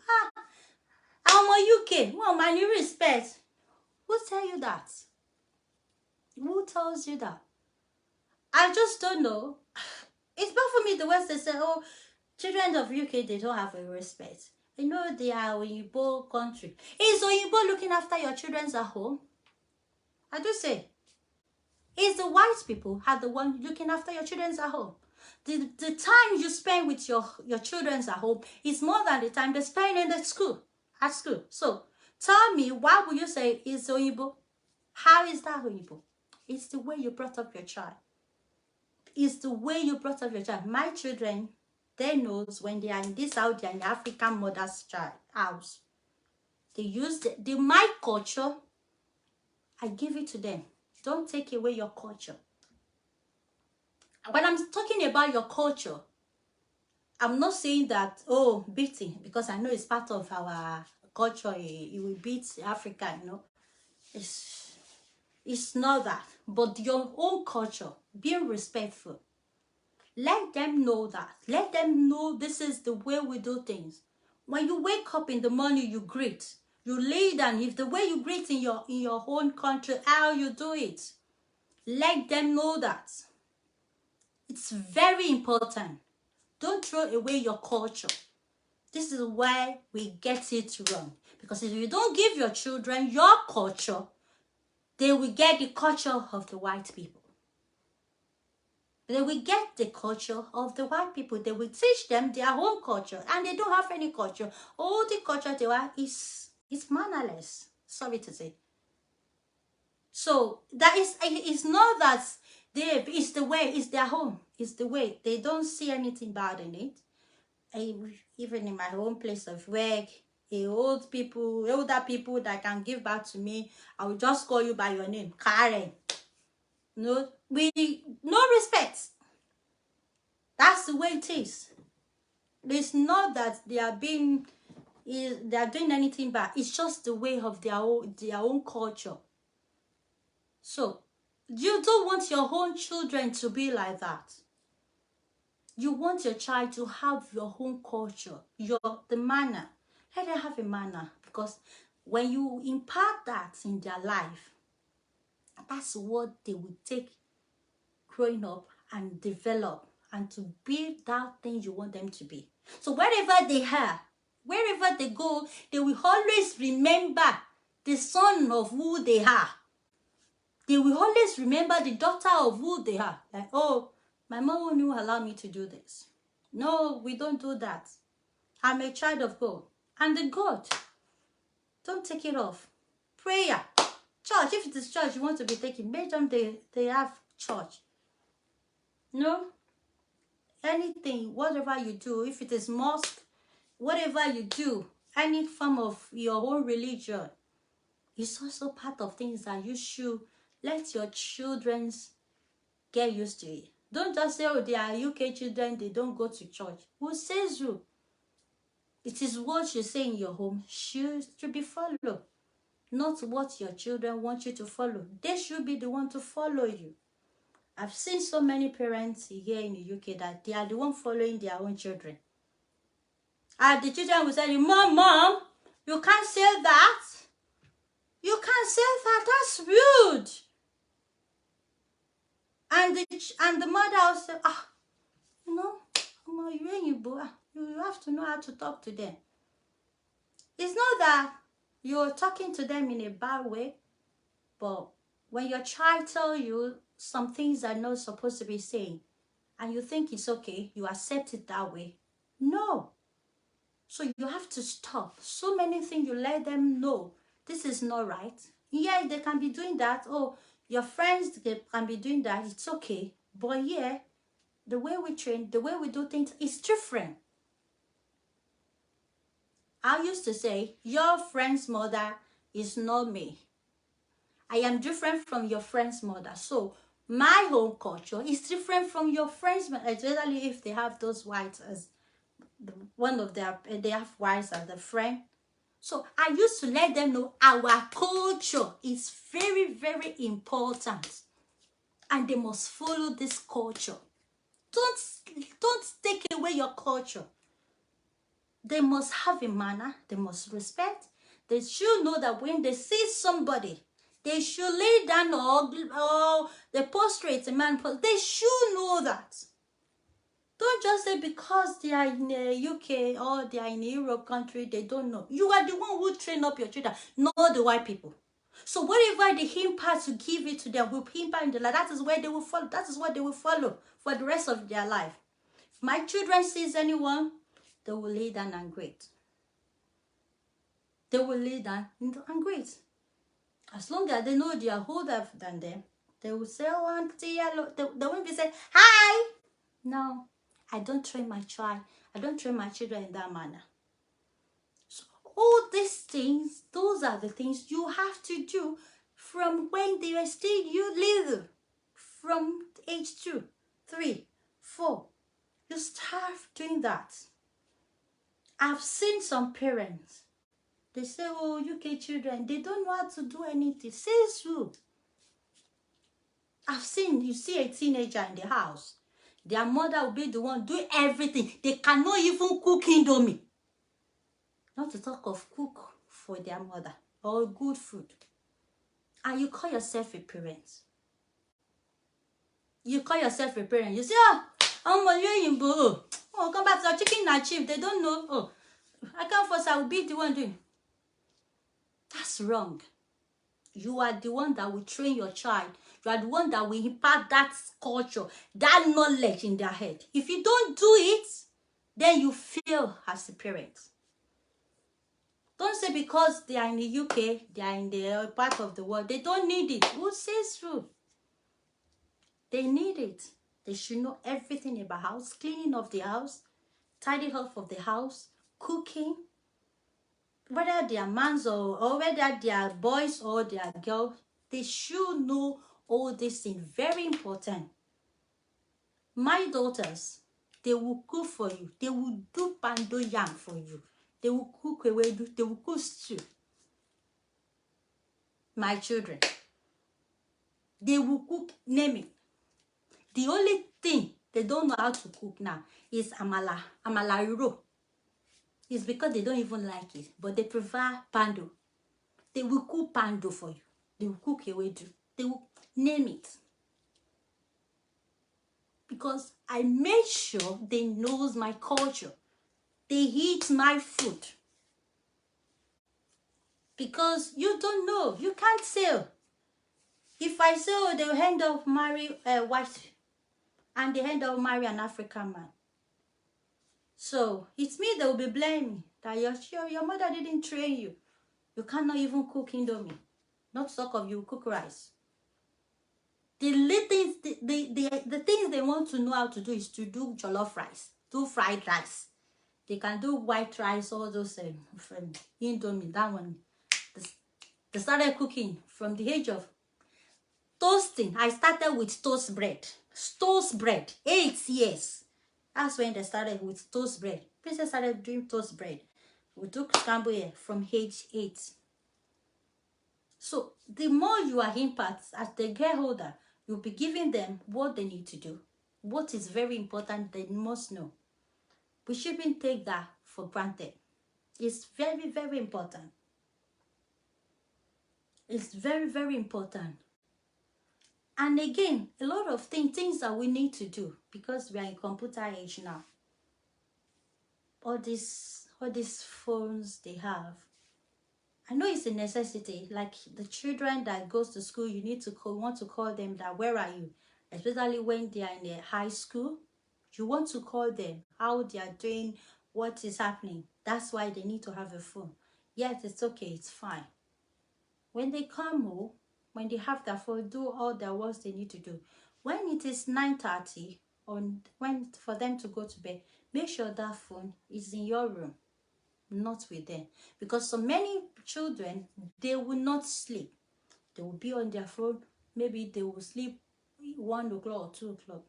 I'm a UK, well, man, you respect. Who tell you that? Who tells you that? I just don't know. It's bad for me the West, they say, oh, children of UK, they don't have a respect. You know, they are Oyinbo country. Is Oyinbo looking after your children at home? I do say. Is the white people are the one looking after your children at home? The time you spend with your children at home is more than the time they spend in the school, at school. So tell me, why would you say it's Oyinbo? How is that Oyinbo? It's the way you brought up your child. It's the way you brought up your child. My children, they knows when they are in this house, they are in the African mother's child house. They use my culture. I give it to them. Don't take away your culture. When I'm talking about your culture, I'm not saying that, oh, beating, because I know it's part of our culture. It will beat Africa, you know. It's not that. But your own culture, being respectful. Let them know that. Let them know this is the way we do things. When you wake up in the morning, you greet. You lay down. If the way you greet in your own country, how you do it. Let them know that. It's very important. Don't throw away your culture. This is why we get it wrong. Because if you don't give your children your culture, they will get the culture of the white people. They will get the culture of the white people. They will teach them their own culture. And they don't have any culture. All the culture they have is mannerless. Sorry to say. So that is, it's not that it's the way, it's their home. It's the way. They don't see anything bad in it. Even in my own place of work, older people that can give back to me, I will just call you by your name, Karen. No respect. That's the way it is. It's not that they are doing anything bad. It's just the way of their own culture. So you don't want your own children to be like that. You want your child to have your own culture, the manner. Let them have a manner, because when you impart that in their life, that's what they will take growing up and develop and to be that thing you want them to be. So wherever they are, wherever they go, they will always remember the son of who they are. They will always remember the daughter of who they are. Like, oh, my mom won't allow me to do this. No, we don't do that. I'm a child of God. And the God, don't take it off. Prayer. Church, if it is church you want to be taking, make them they have church. No? Anything, whatever you do, if it is mosque, whatever you do, any form of your own religion, it's also part of things that you should let your children get used to it. Don't just say, oh, they are UK children, they don't go to church. Who says you? It is what you say in your home should be followed, not what your children want you to follow. They should be the one to follow you. I've seen so many parents here in the UK that they are the one following their own children. And the children will say, Mom, you can't say that. You can't say that. That's rude. And the mother will say, you have to know how to talk to them. It's not that you're talking to them in a bad way, but when your child tells you some things are not supposed to be saying, and you think it's okay, you accept it that way. No. So you have to stop. So many things you let them know. This is not right. Yeah, they can be doing that. Oh, your friends can be doing that. It's okay. But yeah, the way we train, the way we do things is different. I used to say, your friend's mother is not me. I am different from your friend's mother. So my home culture is different from your friend's mother, especially if they have those whites as one of their, they have whites as a friend. So I used to let them know our culture is very, very important. And they must follow this culture. Don't take away your culture. They must have a manner. They must respect. They should know that when they see somebody, they should lay down or they prostrate a man. They should know that. Don't just say because they are in the UK or they are in a Europe country, they don't know. You are the one who train up your children, not the white people. So whatever they impact to give it to them will impact in their life. That is where they will follow. That is what they will follow for the rest of their life. If my children sees anyone, they will lay down and greet. They will lay down and greet. As long as they know they are older than them, they will say, oh, auntie, hello. They won't be saying, hi. No, I don't train my child. I don't train my children in that manner. So all these things, those are the things you have to do from when they are still little. From age 2, 3, 4. You start doing that. I've seen some parents. They say, oh, UK children, they don't know how to do anything. Says who? I've seen, you see a teenager in the house. Their mother will be the one doing everything. They cannot even cook Indomie. Not to talk of cook for their mother or good food. And you call yourself a parent. You call yourself a parent. You say, oh, come back to our chicken and chips. They don't know. Oh, I can't force, I will be the one doing. That's wrong. You are the one that will train your child. You are the one that will impart that culture, that knowledge in their head. If you don't do it, then you fail as a parent. Don't say because they are in the UK, they are in the part of the world, they don't need it. Who says true? They need it. They should know everything about house, cleaning of the house, tidying up of the house, cooking. Whether they are mans or whether they are boys or they are girls, they should know all these things. Very important. My daughters, they will cook for you. They will do pando yam for you. They will cook ewedu. They will cook stew. My children, they will cook, name it. The only thing they don't know how to cook now is amala iro. It's because they don't even like it, but they prefer pando. They will cook pando for you. They will cook ewedu. They will name it. Because I made sure they knows my culture. They eat my food. Because you don't know. You can't say. If I say, oh, they will end up marry white and they end up marry an African man. So it's me that will be blaming that your mother didn't train you. You cannot even cook Indomie. Not talk of you cook rice. The things they want to know how to do is to do jollof rice, do fried rice. They can do white rice, all those from Indomie, that one. They started cooking from the age of toasting. I started with toast bread. Toast bread, 8 years. That's when they started with toast bread. People started doing toast bread. We took scramble here from age 8. So the more you are impact, as they get older, you'll be giving them what they need to do. What is very important, they must know. We shouldn't take that for granted. It's very, very important. It's very, very important. And again, a lot of things that we need to do because we are in computer age now. All these phones they have. I know it's a necessity. Like the children that goes to school, you need to want to call them that, where are you? Especially when they are in the high school. You want to call them, how they are doing, what is happening. That's why they need to have a phone. Yes, it's okay, it's fine. When they come home, when they have their phone, do all their works they need to do. When it is 9:30, when for them to go to bed, make sure that phone is in your room, not with them. Because so many children, they will not sleep. They will be on their phone. Maybe they will sleep 1 o'clock or 2 o'clock.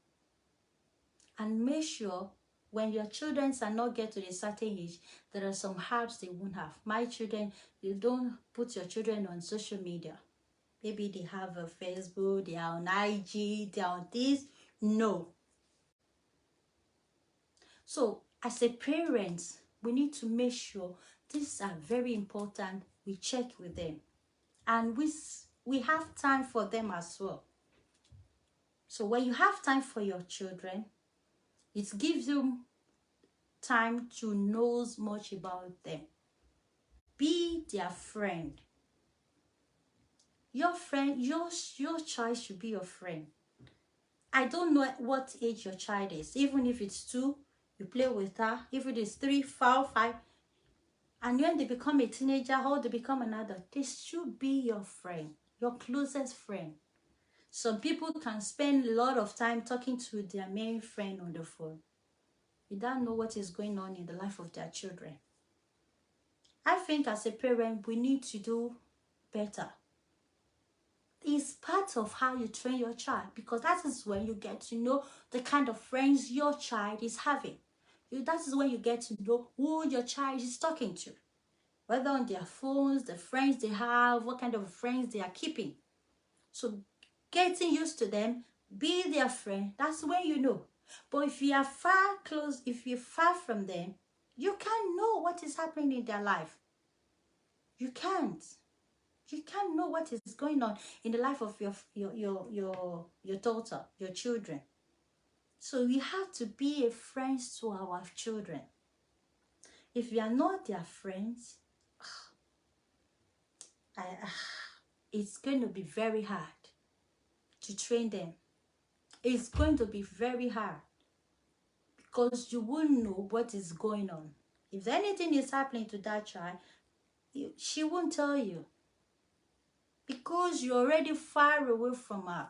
And make sure when your children are not get to a certain age, there are some apps they won't have. My children, you don't put your children on social media. Maybe they have a Facebook, they are on IG, they are on this. No. So as a parent, we need to make sure these are very important. We check with them. And we have time for them as well. So when you have time for your children, it gives you time to know much about them. Be their friend. Your friend, your child should be your friend. I don't know what age your child is. Even if it's 2, you play with her. If it is 3, 4, 5, and when they become a teenager or they become an adult, they should be your friend, your closest friend. Some people can spend a lot of time talking to their main friend on the phone. You don't know what is going on in the life of their children. I think as a parent, we need to do better. It's part of how you train your child, because that is when you get to know the kind of friends your child is having. That is when you get to know who your child is talking to, whether on their phones, the friends they have, what kind of friends they are keeping. So getting used to them, be their friend, that's when you know. But if you are if you're far from them, you can't know what is happening in their life. You can't. You can't know what is going on in the life of your daughter, your children. So we have to be a friend to our children. If we are not their friends, it's going to be very hard to train them. It's going to be very hard because you won't know what is going on. If anything is happening to that child, she won't tell you because you're already far away from her.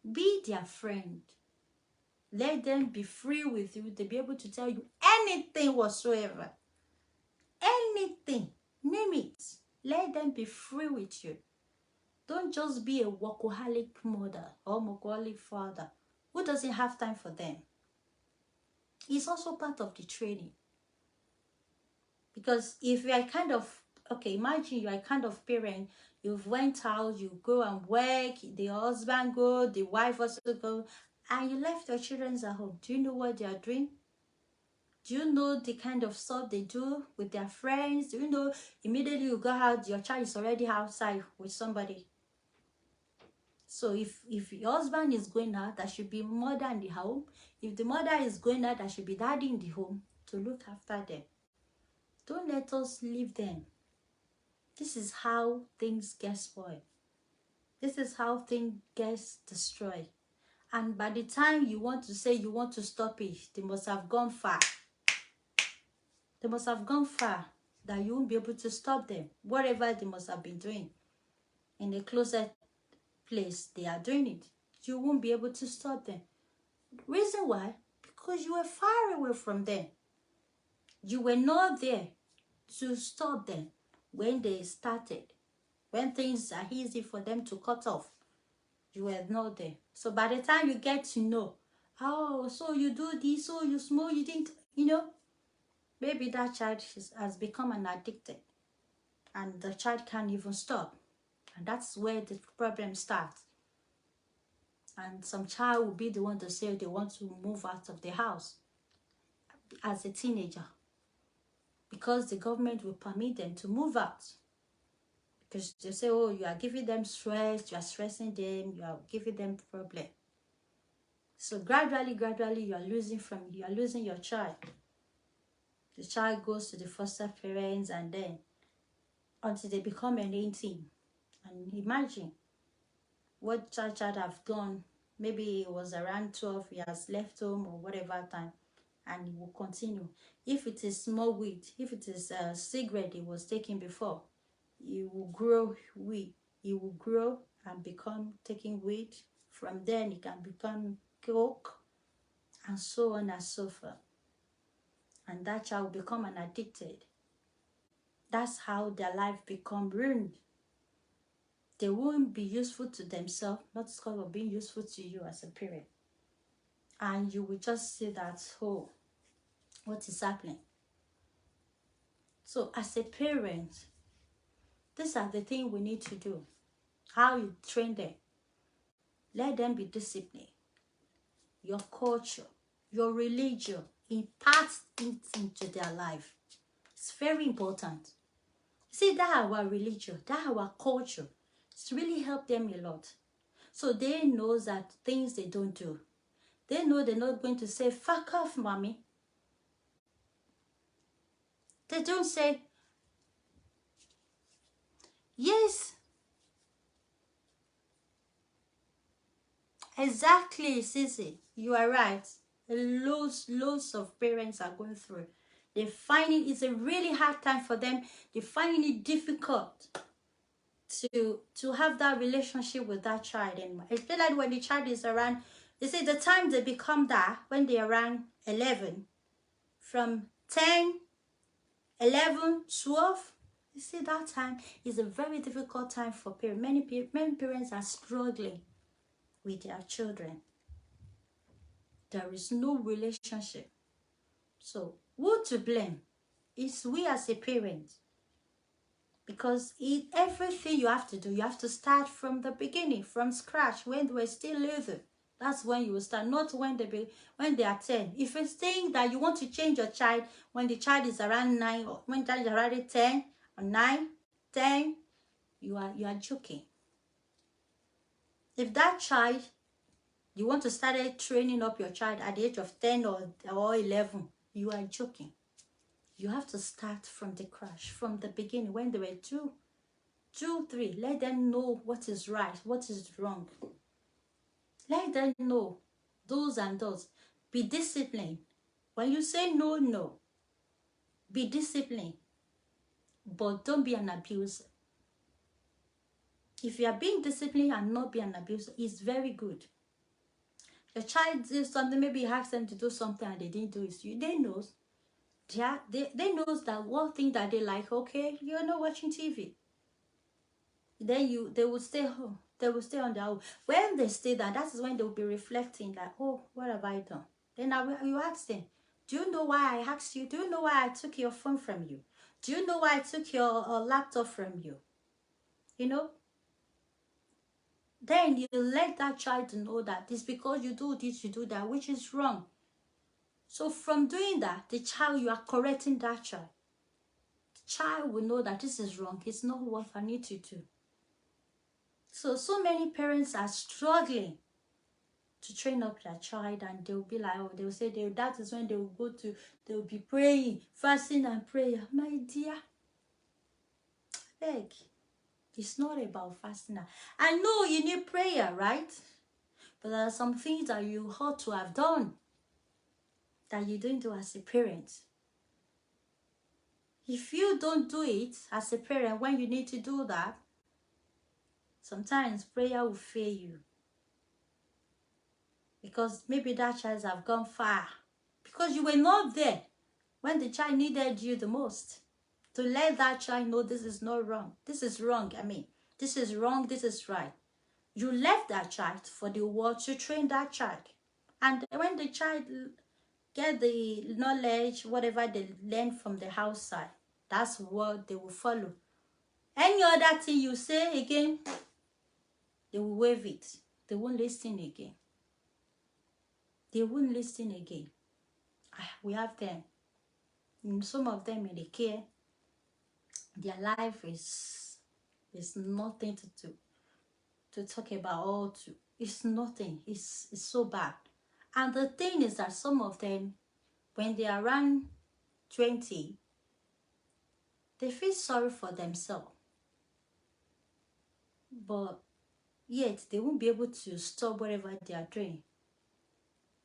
Be their friend. Let them be free with you to be able to tell you anything whatsoever. Anything. Name it. Let them be free with you. Don't just be a workaholic mother or workaholic father who doesn't have time for them. It's also part of the training. Because if you are kind of, imagine you are kind of parent, you've went out, you go and work, the husband go, the wife also go, and you left your children at home. Do you know what they are doing? Do you know the kind of stuff they do with their friends? Do you know immediately you go out, your child is already outside with somebody? So if your husband is going out, there should be mother in the home. If the mother is going out, there should be daddy in the home to look after them. Don't let us leave them. This is how things get spoiled. This is how things get destroyed. And by the time you want to say you want to stop it, they must have gone far. They must have gone far that you won't be able to stop them. Whatever they must have been doing in a closet place, they are doing it. You won't be able to stop them. Reason why? Because you were far away from them. You were not there to stop them when they started. When things are easy for them to cut off, you were not there. So by the time you get to know, so you do this, so you smoke, you didn't, maybe that child has become an addicted and the child can't even stop. And that's where the problem starts. And some child will be the one to say they want to move out of the house as a teenager because the government will permit them to move out. Because they say, you are giving them stress, you are stressing them, you are giving them problem. So gradually, you are losing your child. The child goes to the foster parents and then until they become an 18. And imagine what child have done. Maybe it was around 12 years left home or whatever time, and it will continue. If it is small weed, if it is a cigarette it was taking before, it will grow weed. It will grow and become taking weed. From then it can become coke and so on and so forth. And that child will become an addicted. That's how their life become ruined. They won't be useful to themselves, not because of being useful to you as a parent. And you will just see that, oh, what is happening? So as a parent, these are the things we need to do. How you train them. Let them be disciplined. Your culture, your religion, impart it into their life. It's very important. See, that our religion, that our culture, it's really helped them a lot. So they know that things they don't do. They know they're not going to say, fuck off, mommy. They don't say, yes, exactly, Sissy. You are right. Loads of parents are going through. They find it's a really hard time for them. They find it difficult to have that relationship with that child anymore. Especially when the child is around, they say the time they become that, when they are around 11, from 10, 11, 12, you see that time is a very difficult time for parents. Many parents are struggling with their children. There is no relationship. So who to blame? It's we as a parent. Because everything you have to do, you have to start from the beginning, from scratch, when they were still little. That's when you will start, not when they are 10. If you think that you want to change your child when the child is around 9, or when the child is around 10 or 9, 10, you are joking. If that child, you want to start training up your child at the age of 10 or 11, you are joking. You have to start from the crash, from the beginning, when they were 2, 3. Let them know what is right, what is wrong. Let them know do's and don'ts. Be disciplined. When you say no, no. Be disciplined. But don't be an abuser. If you are being disciplined and not be an abuser, it's very good. Your child did something, maybe you ask them to do something and they didn't do it. They knows. They knows that one thing that they like, okay, you're not watching TV. Then they will stay home. They will stay on their own. When they stay there, that is when they will be reflecting like, oh, what have I done? Then you ask them, do you know why I asked you? Do you know why I took your phone from you? Do you know why I took your laptop from you? You know? Then you let that child know that it's because you do this, you do that, which is wrong. So from doing that, you are correcting that child. The child will know that this is wrong. It's not what I need to do. So many parents are struggling to train up their child, and they'll be like, oh, they'll say that is when they'll be praying, fasting and prayer. My dear, beg, it's not about fasting. I know you need prayer, right? But there are some things that you ought to have done that you didn't do as a parent. If you don't do it as a parent when you need to do that, sometimes prayer will fail you. Because maybe that child have gone far. Because you were not there when the child needed you the most. To let that child know this is not wrong. This is wrong. This is wrong. This is right. You left that child for the world to train that child. And when the child get the knowledge, whatever they learn from the outside, that's what they will follow. Any other thing you say again, they will waive it. They won't listen again. They won't listen again. We have them. Some of them in the care, their life is nothing to talk about, or it's nothing. It's so bad. And the thing is that some of them, when they are around 20, they feel sorry for themselves. But yet they won't be able to stop whatever they are doing.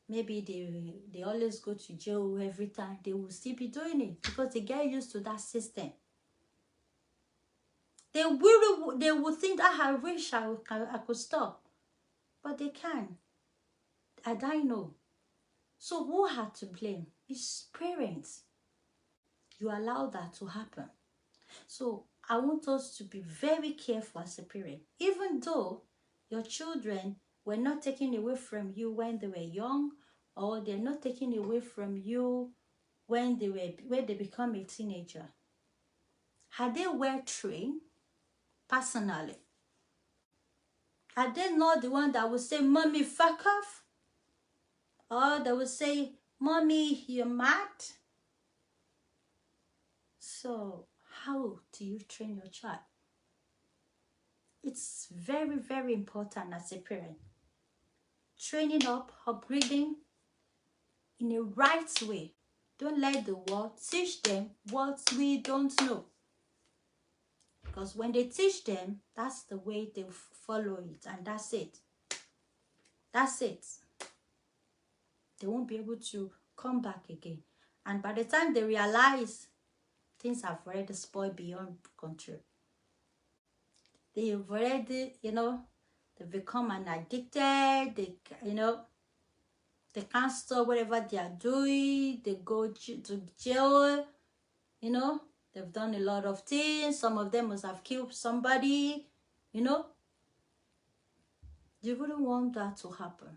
Maybe they always go to jail every time. They will still be doing it because they get used to that system. They will think that I wish I could stop. But they can. I don't know. So who had to blame? It's parents. You allow that to happen. So I want us to be very careful as a parent. Even though your children were not taken away from you when they were young, or they're not taken away from you when they become a teenager. Are they well trained personally? Are they not the one that will say, "Mommy, fuck off"? Or they will say, "Mommy, you're mad"? So how do you train your child? It's very, very important as a parent. Training up, upgrading in a right way. Don't let the world teach them what we don't know. Because when they teach them, that's the way they follow it, and that's it. That's it. They won't be able to come back again. And by the time they realize, things have already spoiled beyond control. They've already, they become an addicted. They can't stop whatever they are doing. They go to jail. They've done a lot of things. Some of them must have killed somebody. You wouldn't want that to happen.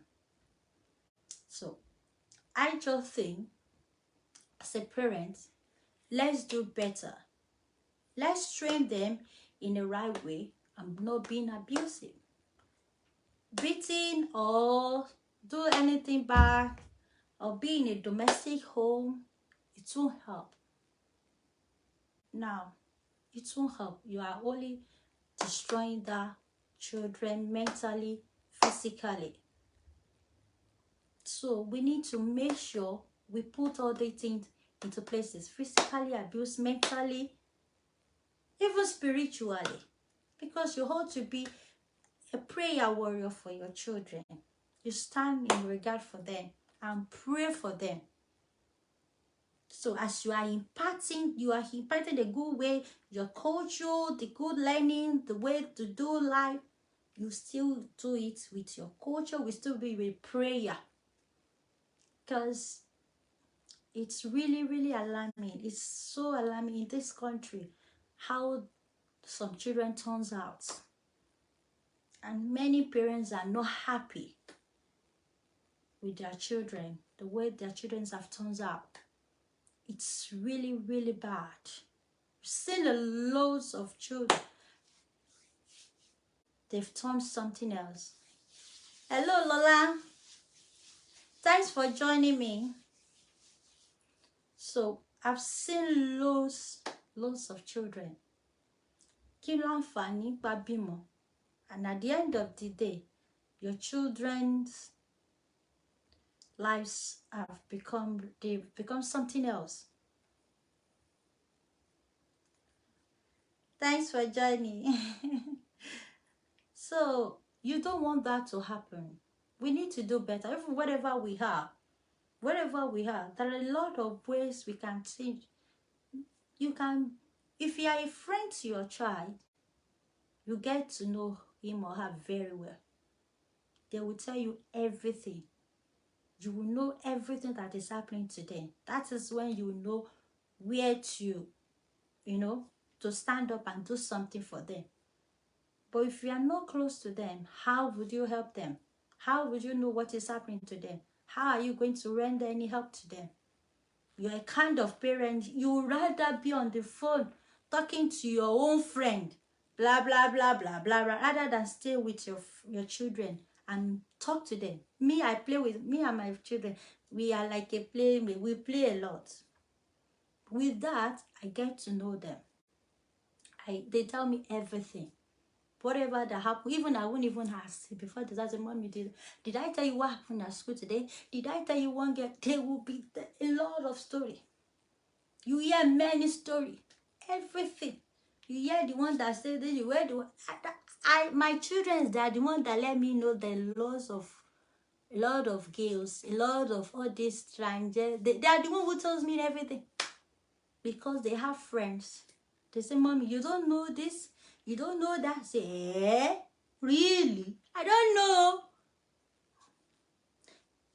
So I just think, as a parent, let's do better. Let's train them in the right way and not being abusive. Beating or do anything bad or be in a domestic home, it won't help. Now, it won't help. You are only destroying the children mentally, physically. So we need to make sure we put all the things into places: physically abused, mentally, even spiritually, because you ought to be a prayer warrior for your children. You stand in regard for them and pray for them. So as you are imparting the good way, your culture, the good learning, the way to do life, you still do it with your culture. We still be with prayer, because it's really, really alarming. It's so alarming in this country how some children turns out, and many parents are not happy with their children, the way their children have turned out. It's really, really bad. We've seen a loads of children, they've turned something else. Hello, Lola. Thanks for joining me. So I've seen loads of children. Kí ló àǹfààní pa bímọ? And at the end of the day, your children's lives they've become something else. Thanks for joining. So you don't want that to happen. We need to do better. Even whatever we have, there are a lot of ways we can change. You can, if you are a friend to your child, you get to know him or her very well. They will tell you everything. You will know everything that is happening to them. That is when you know where to, to stand up and do something for them. But if you are not close to them, how would you help them? How would you know what is happening to them? How are you going to render any help to them? You're a kind of parent, you would rather be on the phone talking to your own friend, blah, blah, blah, blah, blah, rather than stay with your children and talk to them. Me and my children, we are like a playmate. We play a lot. With that, I get to know them. They tell me everything. Whatever that happened, even I won't even ask before they say, "Mommy, did I tell you what happened at school today? Did I tell you one girl?" There will be a lot of story. You hear many story, everything. You hear the one that said this, you hear the one. My children, they are the one that let me know the laws of a lot of girls, a lot of all these strangers. They are the one who tells me everything, because they have friends. They say, "Mommy, you don't know this, you don't know that." I say, really? I don't know.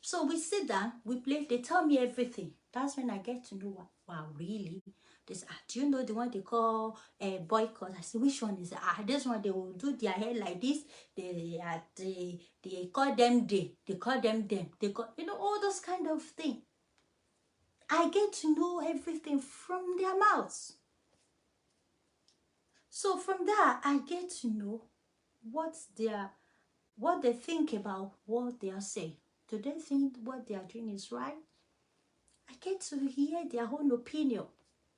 So we sit down, we play, they tell me everything. That's when I get to know, wow, really? They say, do you know the one they call boycott? I say, which one is it? This one, they will do their hair like this. They call them they call them them. They call, all those kind of things. I get to know everything from their mouths. So from that, I get to know what they think about what they are saying. Do they think what they are doing is right? I get to hear their own opinion.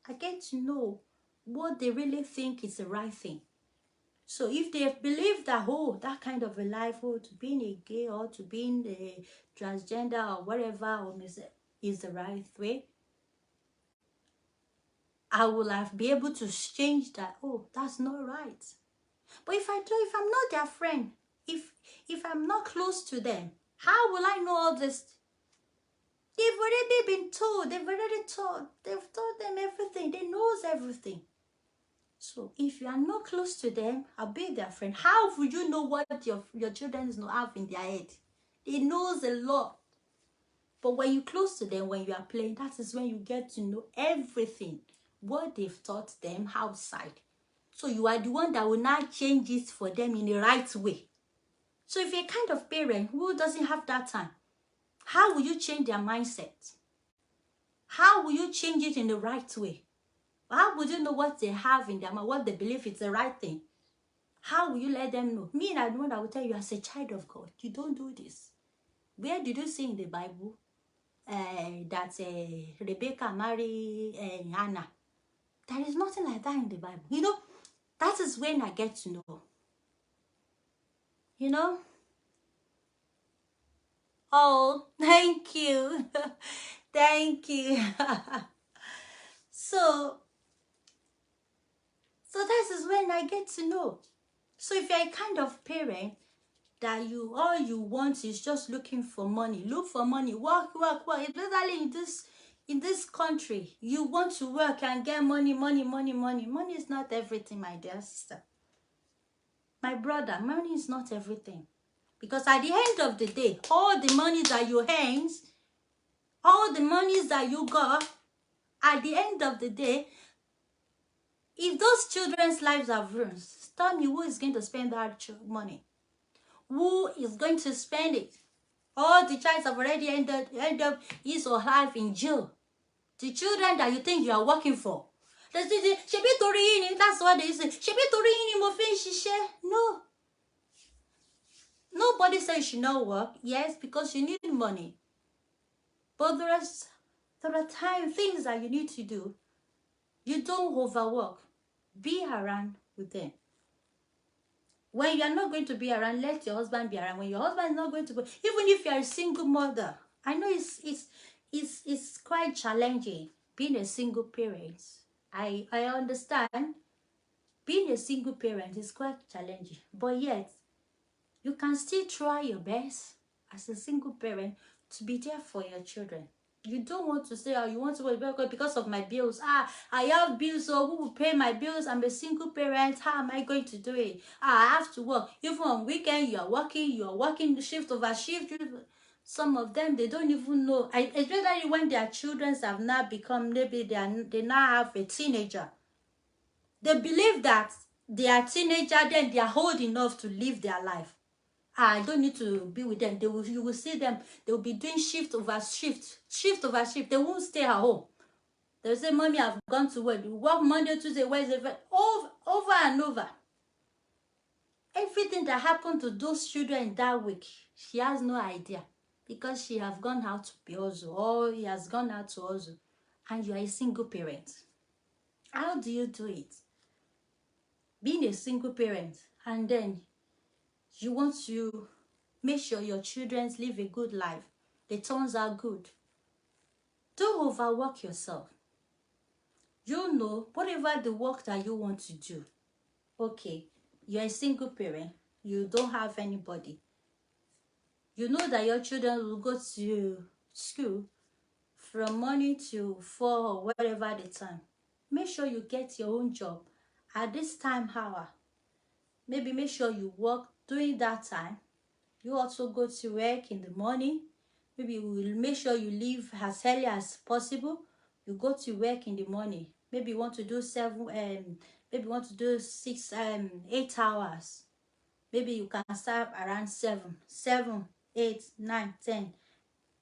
I get to know what they really think is the right thing. So if they believe that, that kind of a life, to being a gay or to being a transgender or whatever is the right way, I will be able to change that. That's not right. But if I'm not their friend, if I'm not close to them, how will I know all this? They've already been told. They've told them everything. They knows everything. So if you are not close to them, I'll be their friend. How will you know what your children have in their head? They knows a lot. But when you're close to them, when you are playing, that is when you get to know everything. What they've taught them outside. So you are the one that will now change it for them in the right way. So if you're a kind of parent who doesn't have that time, how will you change their mindset? How will you change it in the right way? How would you know what they have in their mind, what they believe is the right thing? How will you let them know? Me, I'm the one that will tell you as a child of God, you don't do this. Where did you see in the Bible that Rebecca married Hannah? There is nothing like that in the Bible. That is when I get to know. Oh, thank you. Thank you. So that is when I get to know. So if you're a kind of parent that all you want is just looking for money, look for money, work, especially in this country, you want to work and get money. Money is not everything, my dear sister. My brother, money is not everything. Because at the end of the day, all the money that you earn, all the monies that you got, at the end of the day, if those children's lives are ruined, tell me who is going to spend that money? Who is going to spend it? All the child have already end up his or her life in jail. The children that you think you are working for. That's what they say. No. Nobody says you should not work. Yes, because you need money. But there are things that you need to do. You don't overwork. Be around with them. When you are not going to be around, let your husband be around. When your husband is not going to go, even if you are a single mother, I know it's quite challenging being a single parent. I understand. Being a single parent is quite challenging, but yet you can still try your best as a single parent to be there for your children. You don't want to say, you want to work because of my bills. I have bills, so who will pay my bills? I'm a single parent. How am I going to do it? I have to work. Even on weekend, you are working shift over shift. Some of them, they don't even know. Especially when their children have now become, maybe they now have a teenager. They believe that they are teenager, then they are old enough to live their life. I don't need to be with them. You will see them. They will be doing shift over shift. They won't stay at home. They'll say, "Mommy, I've gone to work." You work Monday, Tuesday, Wednesday, over and over. Everything that happened to those children in that week, she has no idea, because she have gone out to be hustle, or he has gone out to hustle, and you are a single parent. How do you do it? Being a single parent, and then you want to make sure your children live a good life. The turns are good. Don't overwork yourself. Whatever the work that you want to do. Okay, you're a single parent. You don't have anybody. You know that your children will go to school from morning to 4 or whatever the time. Make sure you get your own job at this time hour. Maybe make sure you work during that time. You also go to work in the morning. Maybe you will make sure you leave as early as possible. You go to work in the morning. Maybe you want to do 8 hours. Maybe you can start around 7, 7, 8, 9, 10,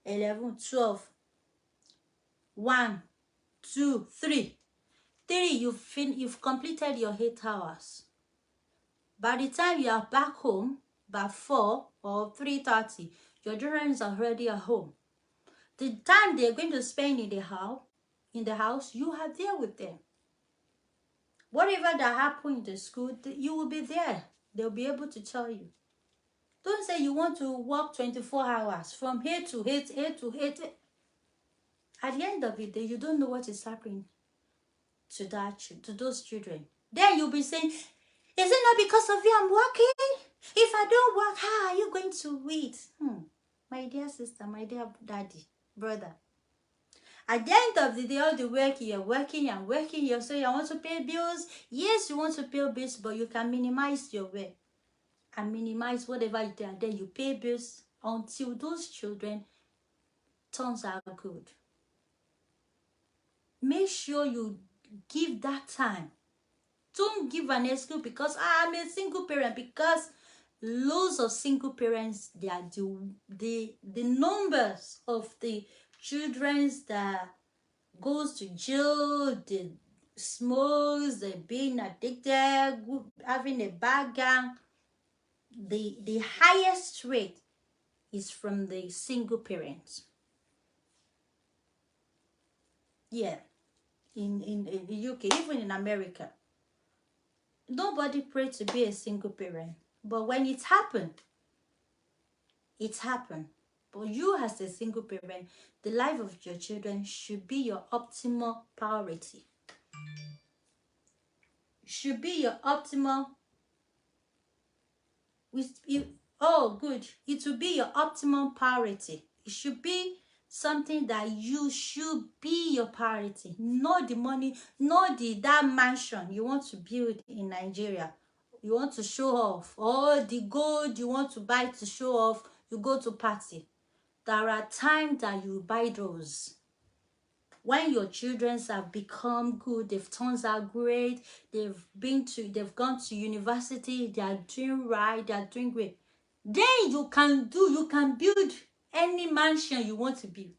11, 12, 1, 2, 3. 3, you've completed your 8 hours. By the time you are back home, by 4 or 3:30, your children are already at home. The time they're going to spend in the house, you are there with them. Whatever that happened in the school, you will be there. They'll be able to tell you. Don't say you want to work 24 hours from 8 to 8, 8 to 8. At the end of the day, you don't know what is happening to those children. Then you'll be saying, is it not because of you I'm working? If I don't work, how are you going to eat? My dear sister, my dear daddy, brother. At the end of the day, all the work you're working and working, you say you want to pay bills. Yes, you want to pay bills, but you can minimize your work and minimize whatever you do, and then you pay bills until those children turns out good. Make sure you give that time. Don't give an excuse because I'm a single parent, because loads of single parents, they are the numbers of the children that goes to jail, they smokes, they being addicted, having a bad gang. The highest rate is from the single parents. Yeah, in the UK, even in America. Nobody prayed to be a single parent. But when it happened, it happened. But you as a single parent, the life of your children should be your optimal priority. Should be your optimal. Oh, good. It will be your optimal priority. It should be something that you should be your priority. Not the money, not that mansion you want to build in Nigeria. You want to show off. Or the gold you want to buy to show off. You go to party. There are times that you buy those. When your children have become good, they've turned out great, they've gone to university, they are doing right, they are doing great. Then you can build any mansion you want to build.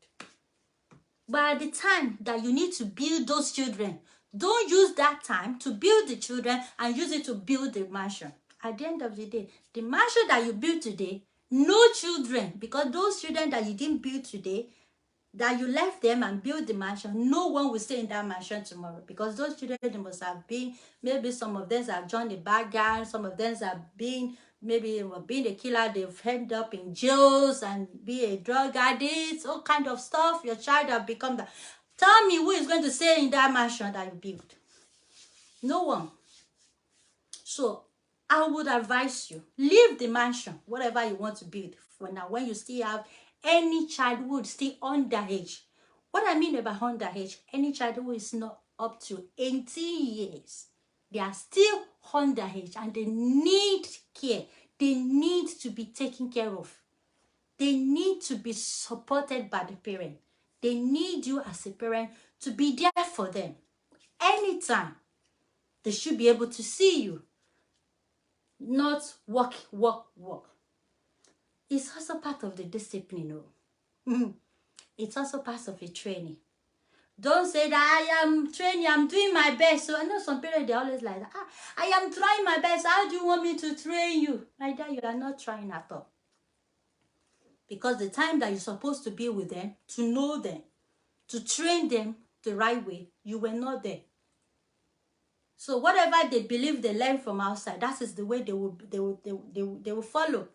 But at the time that you need to build those children, don't use that time to build the children and use it to build the mansion. At the end of the day, the mansion that you build today, no children, because those children that you didn't build today, that you left them and built the mansion, no one will stay in that mansion tomorrow, because those children, they must have been, maybe some of them have joined the bad gang, some of them have been, maybe being a killer, they've ended up in jails and be a drug addict, all kind of stuff. Your child have become that. Tell me who is going to stay in that mansion that you built? No one. So I would advise you, leave the mansion, whatever you want to build for now, when you still have any childhood still underage. What I mean about underage, any child who is not up to 18 years, they are still underage and they need care. They need to be taken care of. They need to be supported by the parent. They need you as a parent to be there for them. Anytime, they should be able to see you. Not work. It's also part of the discipline. It's also part of the training. Don't say that I am training, I'm doing my best. So I know some parents, they always like that. I am trying my best. How do you want me to train you? Like that, you are not trying at all. Because the time that you're supposed to be with them, to know them, to train them the right way, you were not there. So whatever they believe they learn from outside, that is the way they will follow.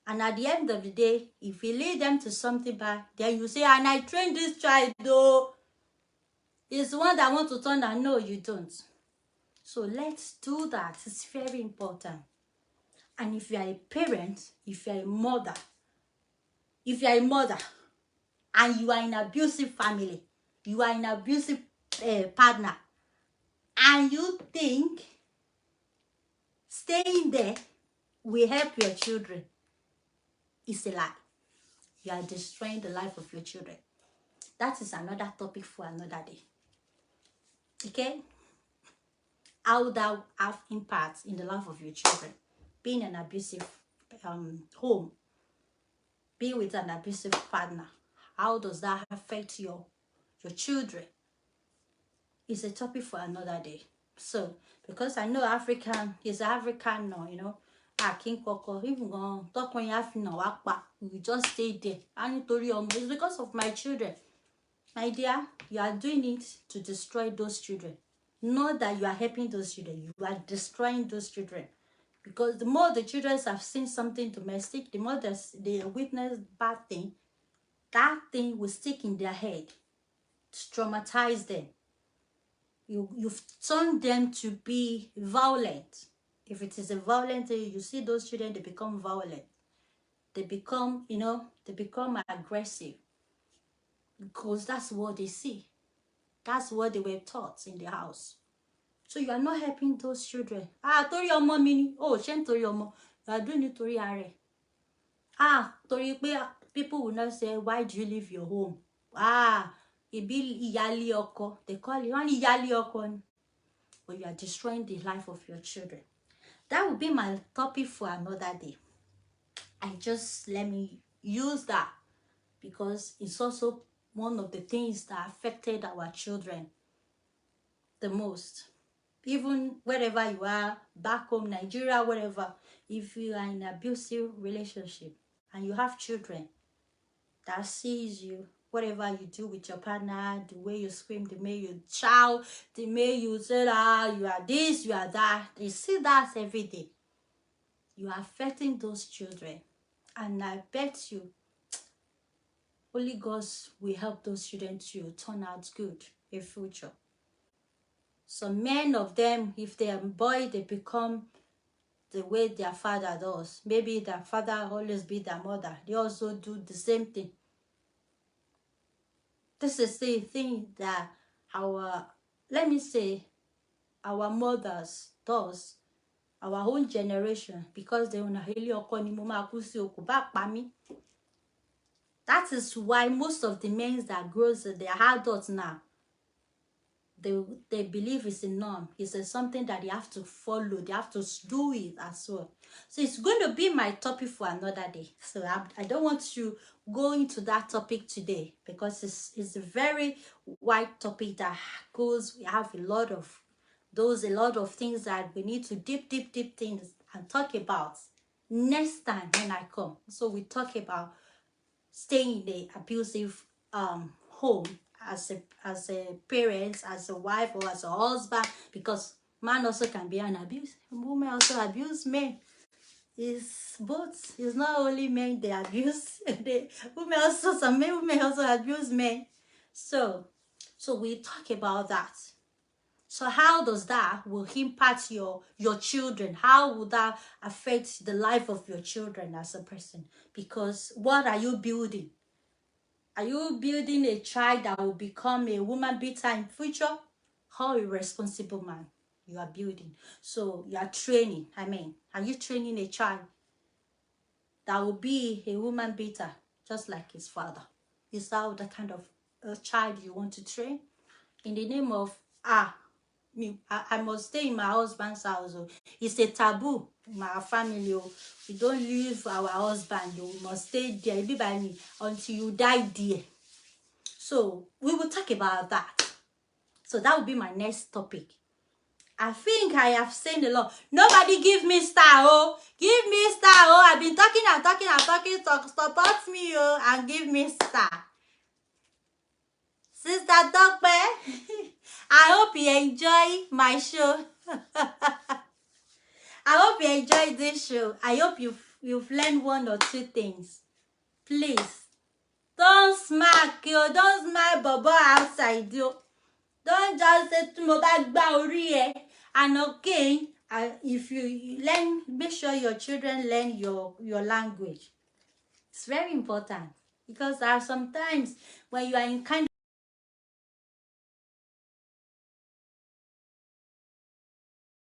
And at the end of the day, if you lead them to something bad, then you say, and I trained this child though. It's the one that wants to turn and no, you don't. So let's do that. It's very important. And if you are a parent, if you are a mother, and you are in an abusive family, you are in an abusive partner, and you think staying there will help your children, it's a lie. You are destroying the life of your children. That is another topic for another day. Okay? How that have impact in the life of your children. Being an abusive home, be with an abusive partner, how does that affect your children? It's a topic for another day. So because I know African is African now, you know, I can't even go talk when you have we just stay there. And it's because of my children. My dear, you are doing it to destroy those children. Not that you are helping those children, you are destroying those children. Because the more the children have seen something domestic, the more they witness bad thing, that thing will stick in their head to traumatize them. You've turned them to be violent. If it is a violent thing, you see those children, they become violent. They become, they become aggressive. Because that's what they see. That's what they were taught in the house. So you are not helping those children. Tori omo mi oh, shen tori omo. You are doing it tori are. Tori people will not say, why do you leave your home? Ibi iyali oko. They call it one iyali oko. But you are destroying the life of your children. That would be my topic for another day. Let me use that because it's also one of the things that affected our children the most. Even wherever you are, back home, Nigeria, wherever, if you are in an abusive relationship and you have children that sees you, whatever you do with your partner, the way you scream, the way you shout, the way you say, you are this, you are that, they see that every day. You are affecting those children. And I bet you, only God will help those children to turn out good in future. So many of them, if they are boy, they become the way their father does. Maybe their father always beat their mother. They also do the same thing. This is the thing that our mothers does, our own generation, because they want to. That is why most of the men that grows, they are adults now. They believe it's a norm. It's something that they have to follow. They have to do it as well. So it's going to be my topic for another day. So I don't want to go into that topic today because it's a very wide topic that goes. We have a lot of things that we need to deep things and talk about next time when I come. So we talk about staying in the abusive home as a parent, as a wife, or as a husband, because man also can be an abuse. Women also abuse men. It's both. It's not only men they abuse. Some women also abuse men. So we talk about that. So how does that will impact your children? How will that affect the life of your children as a person? Because what are you building? Are you building a child that will become a woman beater in future? How irresponsible man you are building. So you are training. Are you training a child that will be a woman beater just like his father? Is that the kind of child you want to train? In the name of I must stay in my husband's house. It's a taboo in my family. We don't leave our husband. We must stay there. Be by me until you die there. So we will talk about that. So that will be my next topic. I think I have said a lot. Nobody give me star, give me star, I've been talking. Support me, and give me star. Sister Dokpe, I hope you enjoy my show. I hope you enjoyed this show. I hope you've learned one or two things. Please, don't smack, don't smack Bobo outside, Don't just say to me about and okay, if you learn, make sure your children learn your language. It's very important because there are sometimes when you are in kind